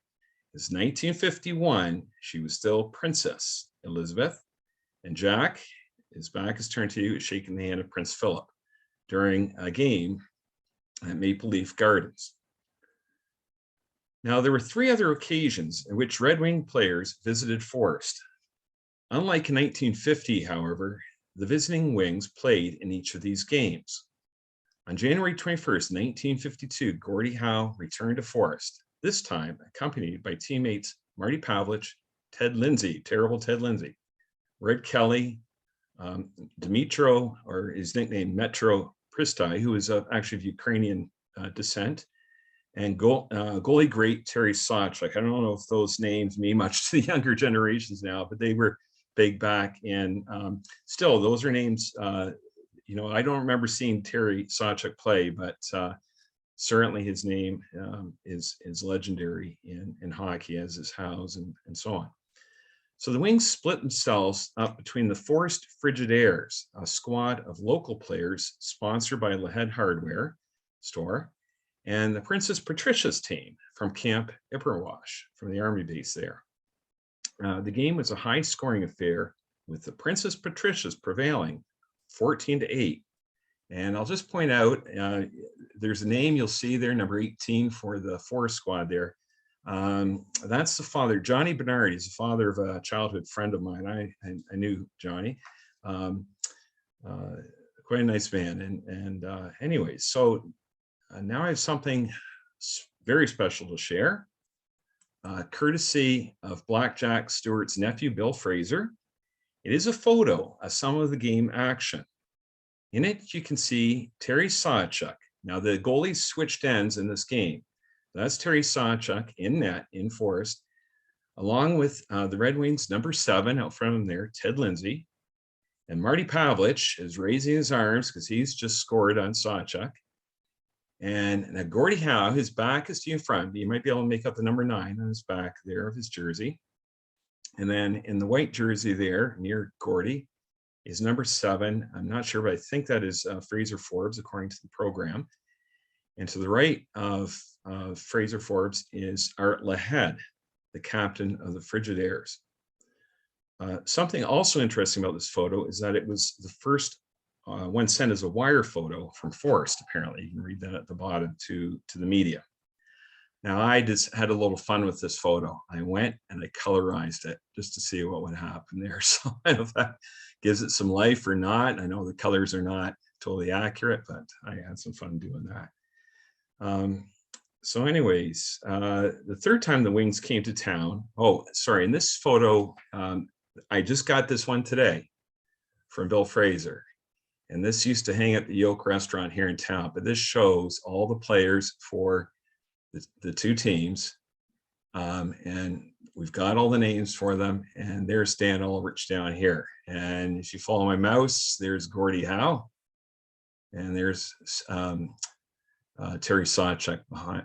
E: It's 1951. She was still Princess Elizabeth, and Jack, his back is turned to you, shaking the hand of Prince Philip during a game at Maple Leaf Gardens. Now, there were 3 other occasions in which Red Wing players visited Forest. Unlike in 1950, however, the visiting Wings played in each of these games. On January 21st, 1952, Gordie Howe returned to Forest, this time accompanied by teammates Marty Pavlich, Ted Lindsay, terrible Ted Lindsay, Red Kelly, Dmitro, or his nickname Metro Pristai, who is actually of Ukrainian descent, and goalie great Terry Sawchuk. I don't know if those names mean much to the younger generations now, but they were big back in. Still, those are names. You know, I don't remember seeing Terry Sawchuk play, but certainly his name is legendary in hockey, as is Howe's and so on. So the Wings split themselves up between the Forest Frigidaires, a squad of local players sponsored by Lahead Hardware Store, and the Princess Patricia's team from Camp Ipperwash, from the Army base there. The game was a high-scoring affair, with the Princess Patricia's prevailing 14-8. And I'll just point out, there's a name you'll see there, number 18 for the Forest squad there. That's the father, Johnny Bernard. He's the father of a childhood friend of mine. I knew Johnny. Quite a nice man. And anyways, so now I have something very special to share, courtesy of Black Jack Stewart's nephew, Bill Fraser. It is a photo of some of the game action. In it, you can see Terry Sawchuk. Now, the goalies switched ends in this game. That's Terry Sawchuk in net in Forest, along with the Red Wings number 7 out front of him there, Ted Lindsay. And Marty Pavlich is raising his arms because he's just scored on Sawchuk. And now Gordie Howe, his back is to you in front. You might be able to make out the number 9 on his back there of his jersey. And then in the white jersey there near Gordie is number 7. I'm not sure, but I think that is Fraser Forbes, according to the program. And to the right of Fraser Forbes is Art Lahead, the captain of the Frigidaires. Something also interesting about this photo is that it was the first one sent as a wire photo from Forest, apparently. You can read that at the bottom to the media. Now, I just had a little fun with this photo. I went and I colorized it just to see what would happen there. So I don't know if that gives it some life or not. I know the colors are not totally accurate, but I had some fun doing that. So anyways, the third time the Wings came to town, oh, sorry, in this photo, I just got this one today from Bill Fraser. And this used to hang at the Yoke restaurant here in town, but this shows all the players for the 2 teams. And we've got all the names for them, and there's Stan Ulrich down here. And if you follow my mouse, there's Gordie Howe, and there's Terry Sawchuk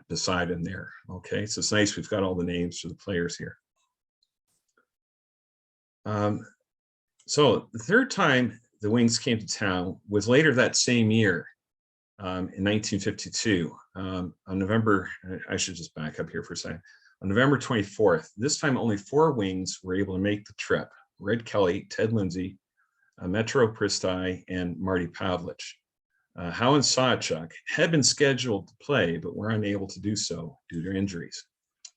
E: beside him there. Okay, so it's nice we've got all the names for the players here. So the third time the Wings came to town was later that same year, in 1952, on November, I should just back up here for a second, on November 24th. This time only 4 Wings were able to make the trip: Red Kelly, Ted Lindsay, Metro Pristai, and Marty Pavlich. Howe and Sawchuk had been scheduled to play, but were unable to do so due to injuries.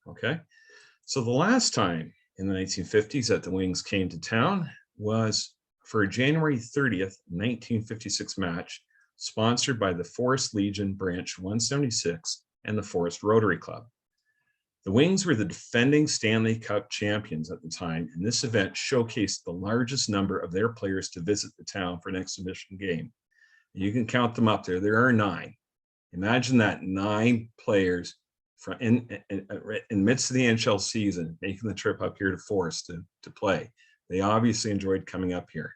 E: Okay, so the last time in the 1950s that the Wings came to town was for a January 30th, 1956 match sponsored by the Forest Legion Branch 176 and the Forest Rotary Club. The Wings were the defending Stanley Cup champions at the time, and this event showcased the largest number of their players to visit the town for an exhibition game. You can count them up there. There are 9. Imagine that, 9 players from in midst of the NHL season making the trip up here to Forest to play. They obviously enjoyed coming up here.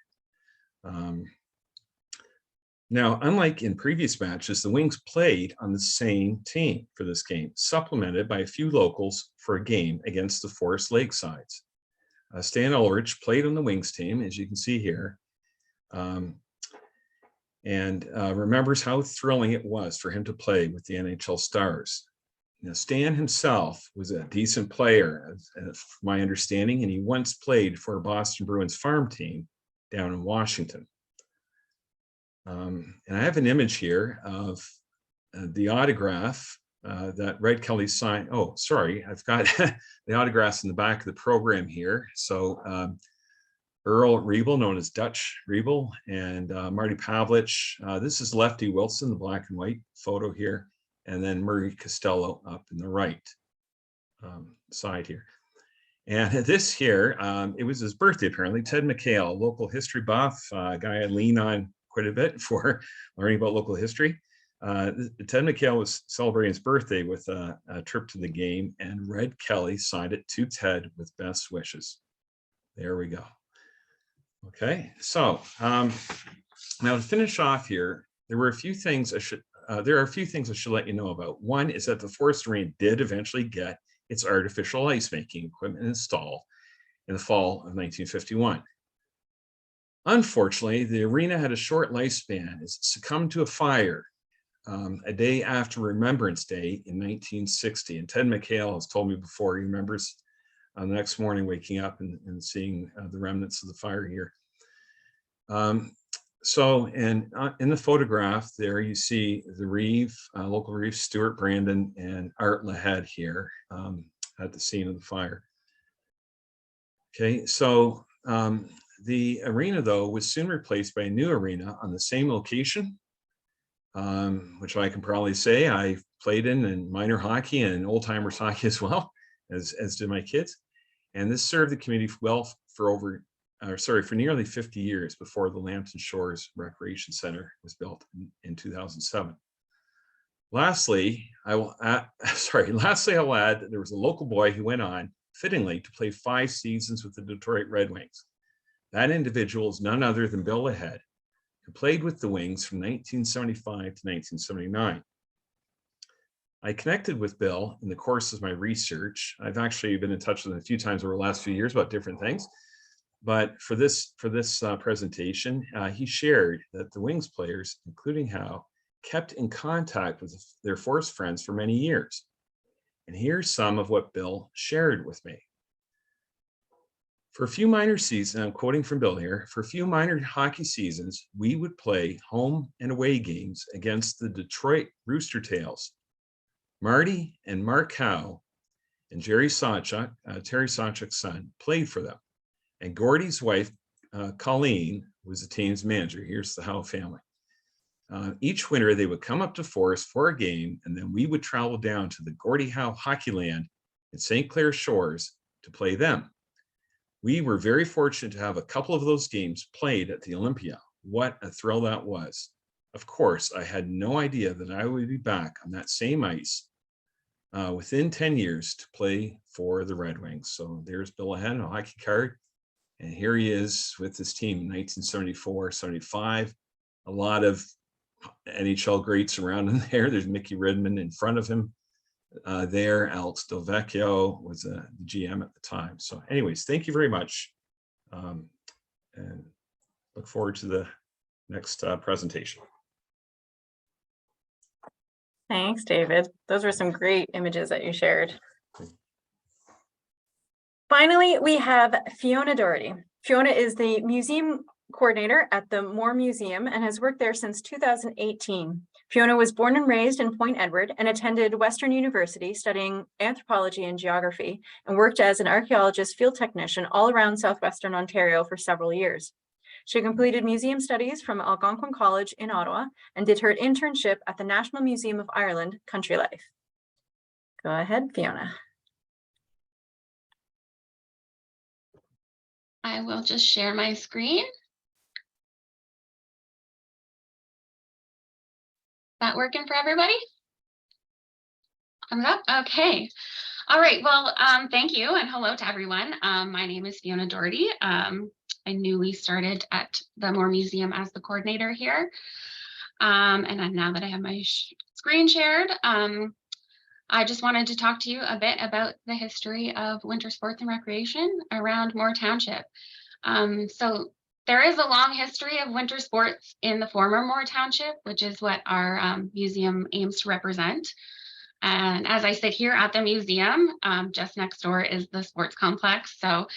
E: Now, unlike in previous matches, the Wings played on the same team for this game, supplemented by a few locals for a game against the Forest Lakesides. Stan Ulrich played on the Wings team, as you can see here, and remembers how thrilling it was for him to play with the NHL Stars. Now, Stan himself was a decent player, from my understanding, and he once played for a Boston Bruins farm team down in Washington. And I have an image here of the autograph that Red Kelly signed. Oh, sorry, I've got the autographs in the back of the program here. So Earl Riebel, known as Dutch Riebel, and Marty Pavlich. This is Lefty Wilson, the black and white photo here, and then Murray Costello up in the right side here. And this here, it was his birthday, apparently. Ted McHale, a local history buff, a guy I lean on quite a bit for learning about local history. Ted McHale was celebrating his birthday with a trip to the game, and Red Kelly signed it to Ted with best wishes. There we go. Okay, so now to finish off here, there are a few things I should let you know about. One is that the Forest Arena did eventually get its artificial ice making equipment installed in the fall of 1951. Unfortunately, the arena had a short lifespan as it succumbed to a fire a day after Remembrance Day in 1960. And Ted McHale has told me before, he remembers the next morning waking up and seeing the remnants of the fire here. So, and in the photograph there, you see the Reeve, local Reeve, Stuart Brandon, and Art Lahead here at the scene of the fire. Okay, so the arena, though, was soon replaced by a new arena on the same location, which I can probably say I played in minor hockey and old timers hockey as well, as did my kids. And this served the community well for nearly 50 years before the Lambton Shores Recreation Center was built in 2007. Lastly, I'll add that there was a local boy who went on, fittingly, to play 5 seasons with the Detroit Red Wings. That individual is none other than Bill Lahead, who played with the Wings from 1975 to 1979. I connected with Bill in the course of my research. I've actually been in touch with him a few times over the last few years about different things. But for this presentation, he shared that the Wings players, including Howe, kept in contact with their Forest friends for many years. And here's some of what Bill shared with me. For a few minor seasons, I'm quoting from Bill here, for a few minor hockey seasons, we would play home and away games against the Detroit Rooster Tails. Marty and Mark Howe and Jerry Sawchuk, Terry Sawchuk's son, played for them. And Gordy's wife, Colleen, was the team's manager. Here's the Howe family. Each winter, they would come up to Forest for a game, and then we would travel down to the Gordie Howe Hockey Land in St. Clair Shores to play them. We were very fortunate to have a couple of those games played at the Olympia. What a thrill that was. Of course, I had no idea that I would be back on that same ice within 10 years to play for the Red Wings. So there's Bill Lahead, a hockey card. And here he is with his team in 1974, 75. A lot of NHL greats around him there. There's Mickey Redmond in front of him there. Alex Delvecchio was the GM at the time. So anyways, thank you very much. And look forward to the next presentation.
A: Thanks, David. Those were some great images that you shared. Finally, we have Fiona Doherty. Fiona is the museum coordinator at the Moore Museum and has worked there since 2018. Fiona was born and raised in Point Edward and attended Western University studying anthropology and geography, and worked as an archaeologist field technician all around southwestern Ontario for several years. She completed museum studies from Algonquin College in Ottawa and did her internship at the National Museum of Ireland, Country Life. Go ahead, Fiona.
F: I will just share my screen. That working for everybody? Thumbs up? Okay. All right. Well, thank you and hello to everyone. My name is Fiona Doherty. I newly started at the Moore Museum as the coordinator here. And now that I have my screen shared, I just wanted to talk to you a bit about the history of winter sports and recreation around Moore Township. So there is a long history of winter sports in the former Moore Township, which is what our museum aims to represent. And as I sit here at the museum, just next door is the sports complex. So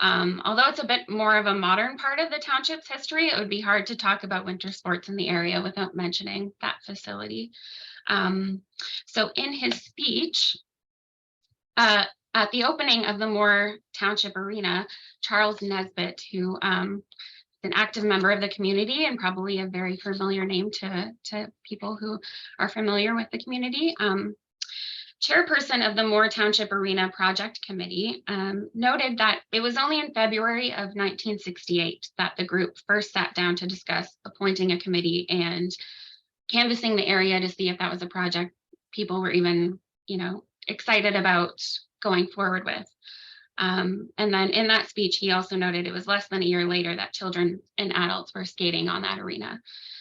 F: although it's a bit more of a modern part of the township's history, it would be hard to talk about winter sports in the area without mentioning that facility. So in his speech, at the opening of the Moore Township Arena, Charles Nesbitt, who is an active member of the community and probably a very familiar name to people who are familiar with the community, chairperson of the Moore Township Arena Project Committee, noted that it was only in February of 1968 that the group first sat down to discuss appointing a committee and canvassing the area to see if that was a project people were even, excited about going forward with. And then in that speech, he also noted it was less than a year later that children and adults were skating on that arena.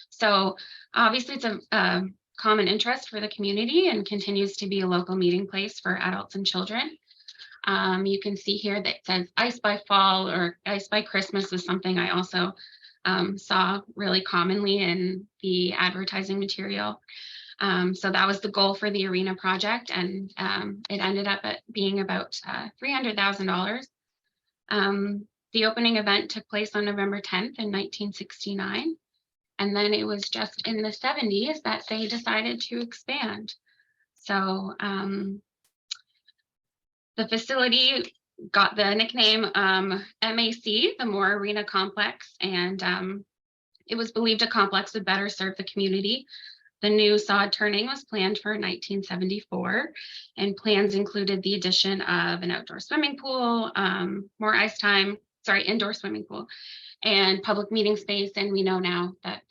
F: So obviously it's a common interest for the community and continues to be a local meeting place for adults and children. You can see here that it says Ice by Fall or Ice by Christmas is something I also saw really commonly in the advertising material. So that was the goal for the arena project, and it ended up being about $300,000. The opening event took place on November 10th in 1969. And then it was just in the 70s that they decided to expand. So the facility got the nickname MAC, the Moore Arena Complex, and it was believed a complex would better serve the community. The new sod turning was planned for 1974, and plans included the addition of an outdoor swimming pool, more ice time, indoor swimming pool, and public meeting space. And we know now that,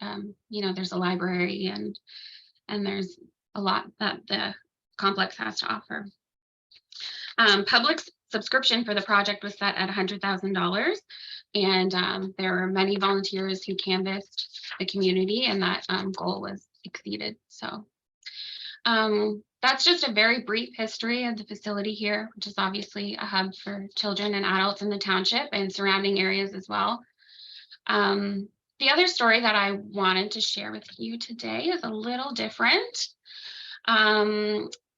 F: there's a library and there's a lot that the complex has to offer. Public subscription for the project was set at $100,000. And there were many volunteers who canvassed the community, and that goal was exceeded. So that's just a very brief history of the facility here, which is obviously a hub for children and adults in the township and surrounding areas as well. The other story that I wanted to share with you today is a little different.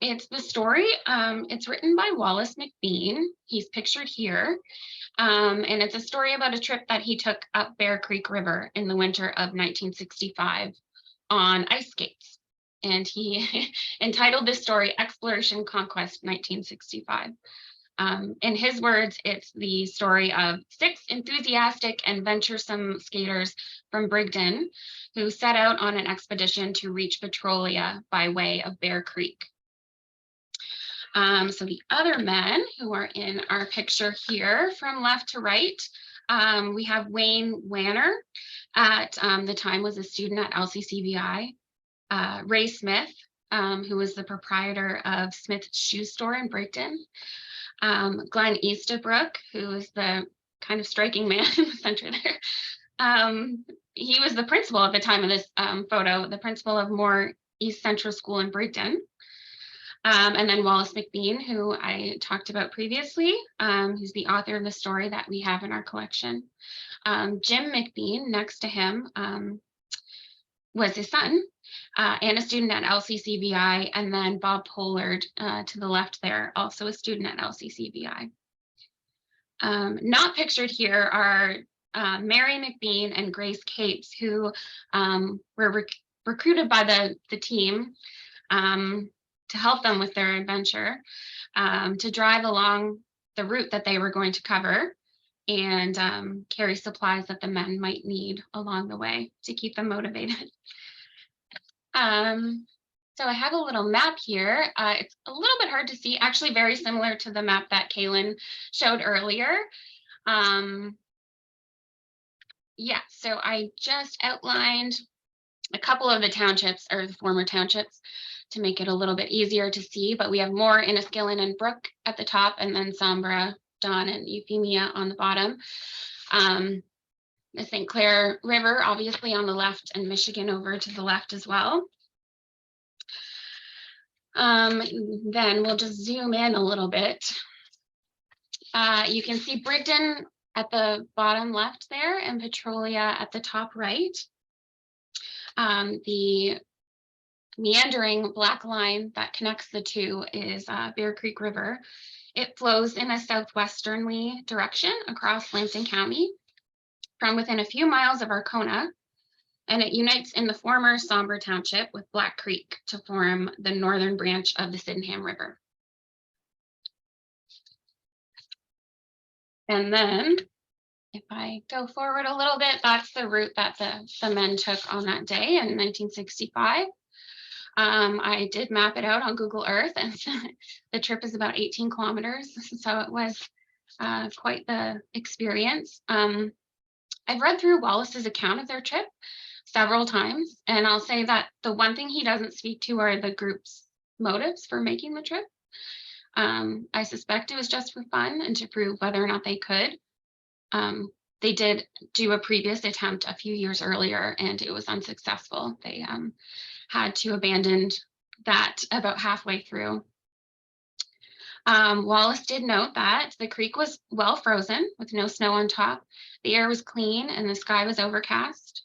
F: It's the story, it's written by Wallace McBean. He's pictured here. And it's a story about a trip that he took up Bear Creek River in the winter of 1965 on ice skates. And he entitled this story Exploration Conquest 1965. In his words, it's the story of 6 enthusiastic and venturesome skaters from Brigden who set out on an expedition to reach Petrolia by way of Bear Creek. So the other men who are in our picture here from left to right, we have Wayne Wanner, at the time was a student at LCCVI, Ray Smith, who was the proprietor of Smith's Shoe Store in Brigden, Glenn Eastabrook, who is the kind of striking man in the center there. He was the principal at the time of this photo, the principal of Moore East Central School in Brigden. And then Wallace McBean, who I talked about previously, who's the author of the story that we have in our collection. Jim McBean, next to him, was his son and a student at LCCVI, and then Bob Pollard to the left there, also a student at LCCVI. Not pictured here are Mary McBean and Grace Capes, who were recruited by the team to help them with their adventure, to drive along the route that they were going to cover and carry supplies that the men might need along the way to keep them motivated. So I have a little map here. It's a little bit hard to see, actually very similar to the map that Kaylin showed earlier. Yeah, so I just outlined a couple of the townships, or the former townships, to make it a little bit easier to see, but we have Moore, Enniskillen, and Brook at the top, and then Sombra, Don, and Euphemia on the bottom. The St. Clair River, obviously on the left, and Michigan over to the left as well. Then we'll just zoom in a little bit. You can see Brigden at the bottom left there and Petrolia at the top right. The meandering black line that connects the two is Bear Creek River. It flows in a southwesterly direction across Lambton County from within a few miles of Arcona, and it unites in the former Sombre Township with Black Creek to form the northern branch of the Sydenham River. And then if I go forward a little bit, that's the route that the men took on that day in 1965. I did map it out on Google Earth, and the trip is about 18 kilometers. So it was quite the experience. I've read through Wallace's account of their trip several times, and I'll say that the one thing he doesn't speak to are the group's motives for making the trip. I suspect it was just for fun and to prove whether or not they could. They did do a previous attempt a few years earlier, and it was unsuccessful. They had to abandon that about halfway through. Wallace did note that the creek was well frozen with no snow on top. The air was clean and the sky was overcast.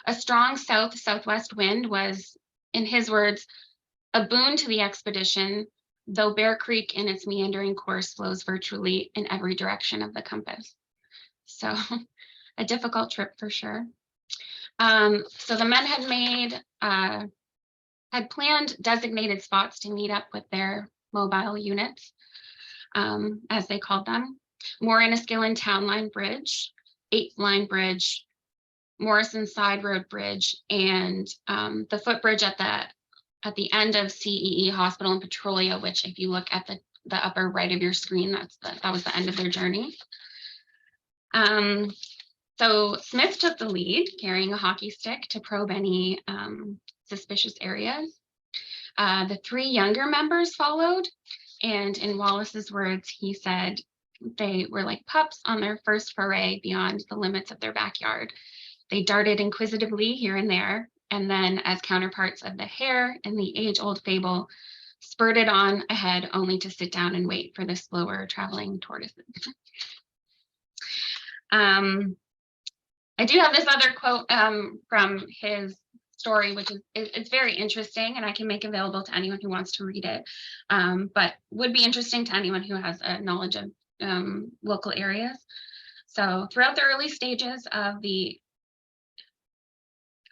F: A strong south-southwest wind was, in his words, a boon to the expedition, though Bear Creek in its meandering course flows virtually in every direction of the compass. So a difficult trip for sure. So the men had planned designated spots to meet up with their mobile units, as they called them. Moore-Enniskillen Town Line Bridge, 8th Line Bridge, Morrison Side Road Bridge, and the footbridge at the end of CEE Hospital in Petrolia, which if you look at the upper right of your screen, that was the end of their journey. So Smith took the lead, carrying a hockey stick to probe any suspicious areas. The 3 younger members followed, and in Wallace's words, he said they were like pups on their first foray beyond the limits of their backyard. They darted inquisitively here and there, and then as counterparts of the hare in the age-old fable, spurted on ahead only to sit down and wait for the slower traveling tortoises. I do have this other quote from his story, which is it's very interesting, and I can make available to anyone who wants to read it, but would be interesting to anyone who has a knowledge of local areas. So throughout the early stages of the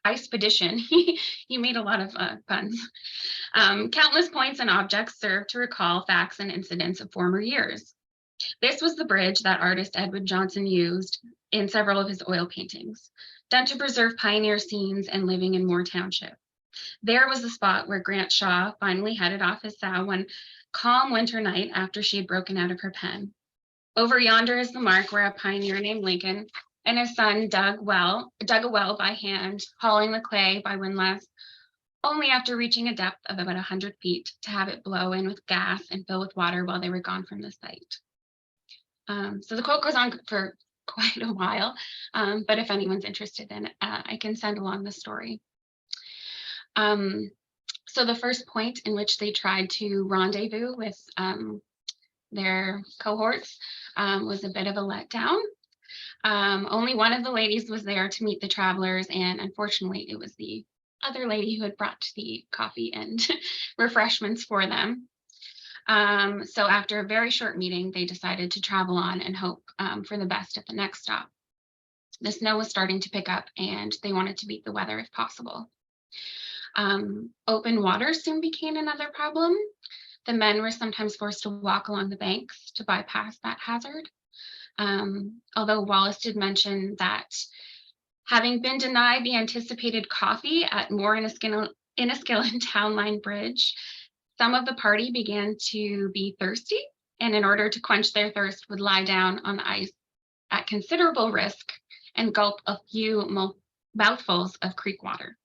F: expedition, he made a lot of puns. Countless points and objects served to recall facts and incidents of former years. This was the bridge that artist Edward Johnson used in several of his oil paintings, done to preserve pioneer scenes and living in Moore Township. There was the spot where Grant Shaw finally headed off his sow one calm winter night after she had broken out of her pen. Over yonder is the mark where a pioneer named Lincoln and his son dug a well by hand, hauling the clay by windlass, only after reaching a depth of about 100 feet to have it blow in with gas and fill with water while they were gone from the site. So the quote goes on for quite a while, but if anyone's interested in it, I can send along the story. So the first point in which they tried to rendezvous with their cohorts was a bit of a letdown. Only one of the ladies was there to meet the travelers, and unfortunately it was the other lady who had brought the coffee and refreshments for them. So after a very short meeting, they decided to travel on and hope for the best at the next stop. The snow was starting to pick up, and they wanted to beat the weather if possible. Open water soon became another problem. The men were sometimes forced to walk along the banks to bypass that hazard. Although Wallace did mention that having been denied the anticipated coffee at Moore-Enniskillen Town Line Bridge, some of the party began to be thirsty, and in order to quench their thirst would lie down on the ice at considerable risk and gulp a few mouthfuls of creek water.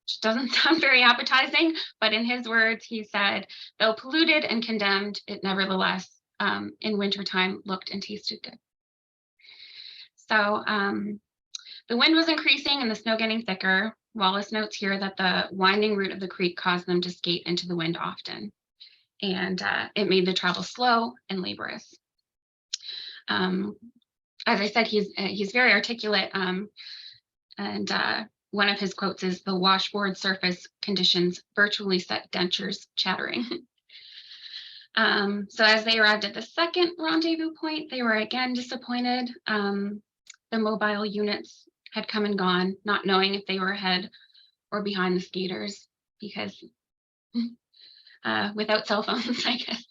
F: Which doesn't sound very appetizing, but in his words, he said, though polluted and condemned, it nevertheless, in wintertime, looked and tasted good. So The wind was increasing and the snow getting thicker. Wallace notes here that the winding route of the creek caused them to skate into the wind often, and it made the travel slow and laborious. As I said, he's very articulate, and one of his quotes is, "The washboard surface conditions virtually set dentures chattering." So as they arrived at the second rendezvous point, they were again disappointed. The mobile units had come and gone, not knowing if they were ahead or behind the skaters, because without cell phones, I guess.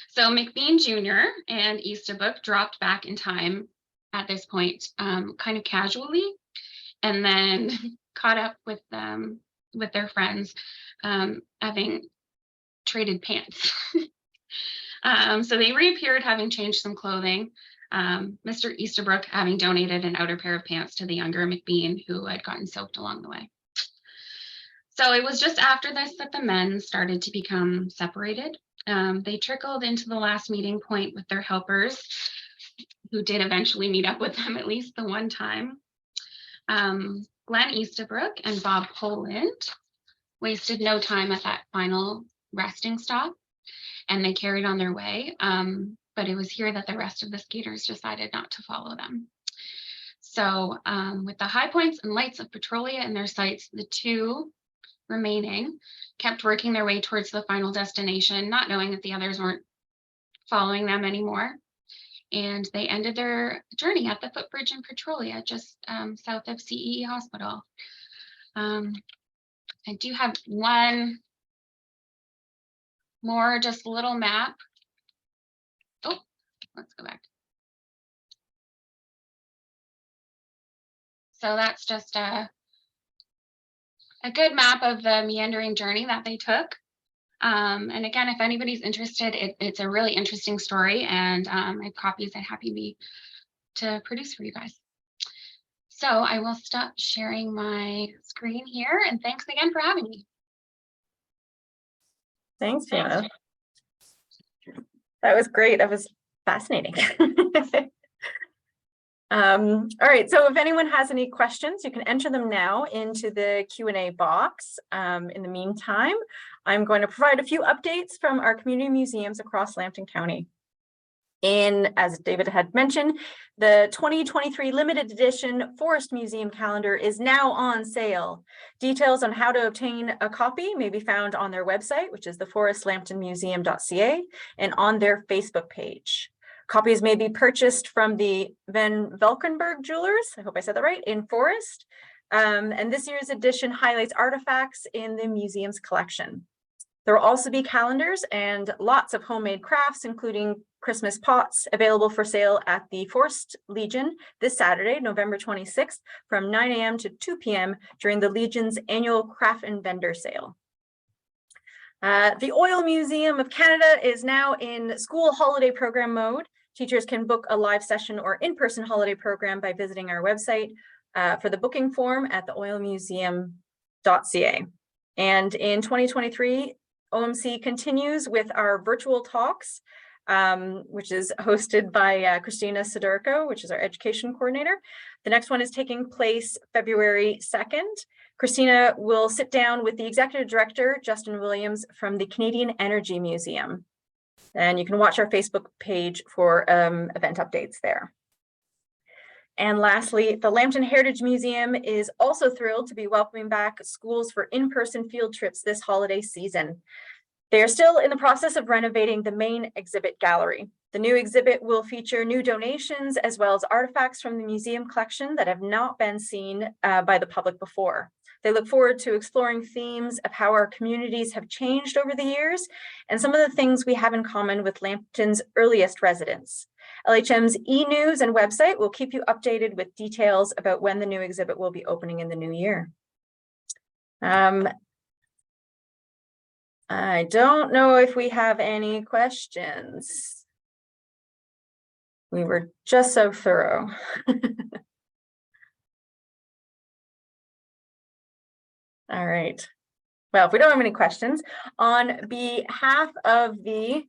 F: So McBean Jr. and Easterbrook dropped back in time at this point, kind of casually, and then caught up with their friends, having traded pants. So they reappeared having changed some clothing. Mr. Easterbrook having donated an outer pair of pants to the younger McBean, who had gotten soaked along the way. So it was just after this that the men started to become separated. They trickled into the last meeting point with their helpers, who did eventually meet up with them at least the one time. Glenn Easterbrook and Bob Poland wasted no time at that final resting stop, and they carried on their way. But it was here that the rest of the skaters decided not to follow them. So with the high points and lights of Petrolia in their sights, the two remaining kept working their way towards the final destination, not knowing that the others weren't following them anymore. And they ended their journey at the footbridge in Petrolia, just south of CEE Hospital. I do have one more, just little map. Oh, let's go back. So that's just a good map of the meandering journey that they took. And again, if anybody's interested, it's a really interesting story, and I have copies I'm happy to produce for you guys. So I will stop sharing my screen here, and thanks again for having me.
A: Thanks, Fiona. That was great. That was fascinating. All right, so if anyone has any questions, you can enter them now into the Q&A box. In the meantime, I'm going to provide a few updates from our community museums across Lambton County. As David had mentioned, the 2023 limited edition Forest Museum calendar is now on sale. Details on how to obtain a copy may be found on their website, which is theforestlambtonmuseum.ca, and on their Facebook page. Copies may be purchased from the Van Valkenburg Jewelers, I hope I said that right, in Forest. And this year's edition highlights artifacts in the museum's collection. There will also be calendars and lots of homemade crafts, including Christmas pots, available for sale at the Forest Legion this Saturday, November 26th, from 9 a.m. to 2 p.m. during the Legion's annual craft and vendor sale. The Oil Museum of Canada is now in school holiday program mode. Teachers can book a live session or in-person holiday program by visiting our website for the booking form at theoilmuseum.ca. And in 2023, OMC continues with our virtual talks, which is hosted by Christina Sidorko, which is our education coordinator. The next one is taking place February 2nd. Christina will sit down with the executive director, Justin Williams, from the Canadian Energy Museum. And you can watch our Facebook page for event updates there. And lastly, the Lambton Heritage Museum is also thrilled to be welcoming back schools for in-person field trips this holiday season. They are still in the process of renovating the main exhibit gallery. The new exhibit will feature new donations as well as artifacts from the museum collection that have not been seen by the public before. They look forward to exploring themes of how our communities have changed over the years and some of the things we have in common with Lambton's earliest residents. LHM's e-news and website will keep you updated with details about when the new exhibit will be opening in the new year. I don't know if we have any questions. We were just so thorough. All right. Well, if we don't have any questions, on behalf of the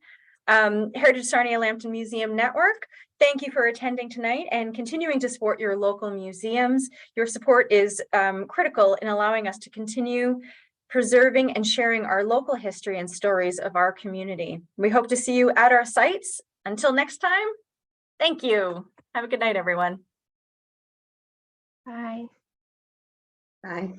A: Heritage Sarnia Lambton Museum Network, thank you for attending tonight and continuing to support your local museums. Your support is critical in allowing us to continue preserving and sharing our local history and stories of our community. We hope to see you at our sites. Until next time, thank you. Have a good night, everyone.
C: Bye.
D: Bye.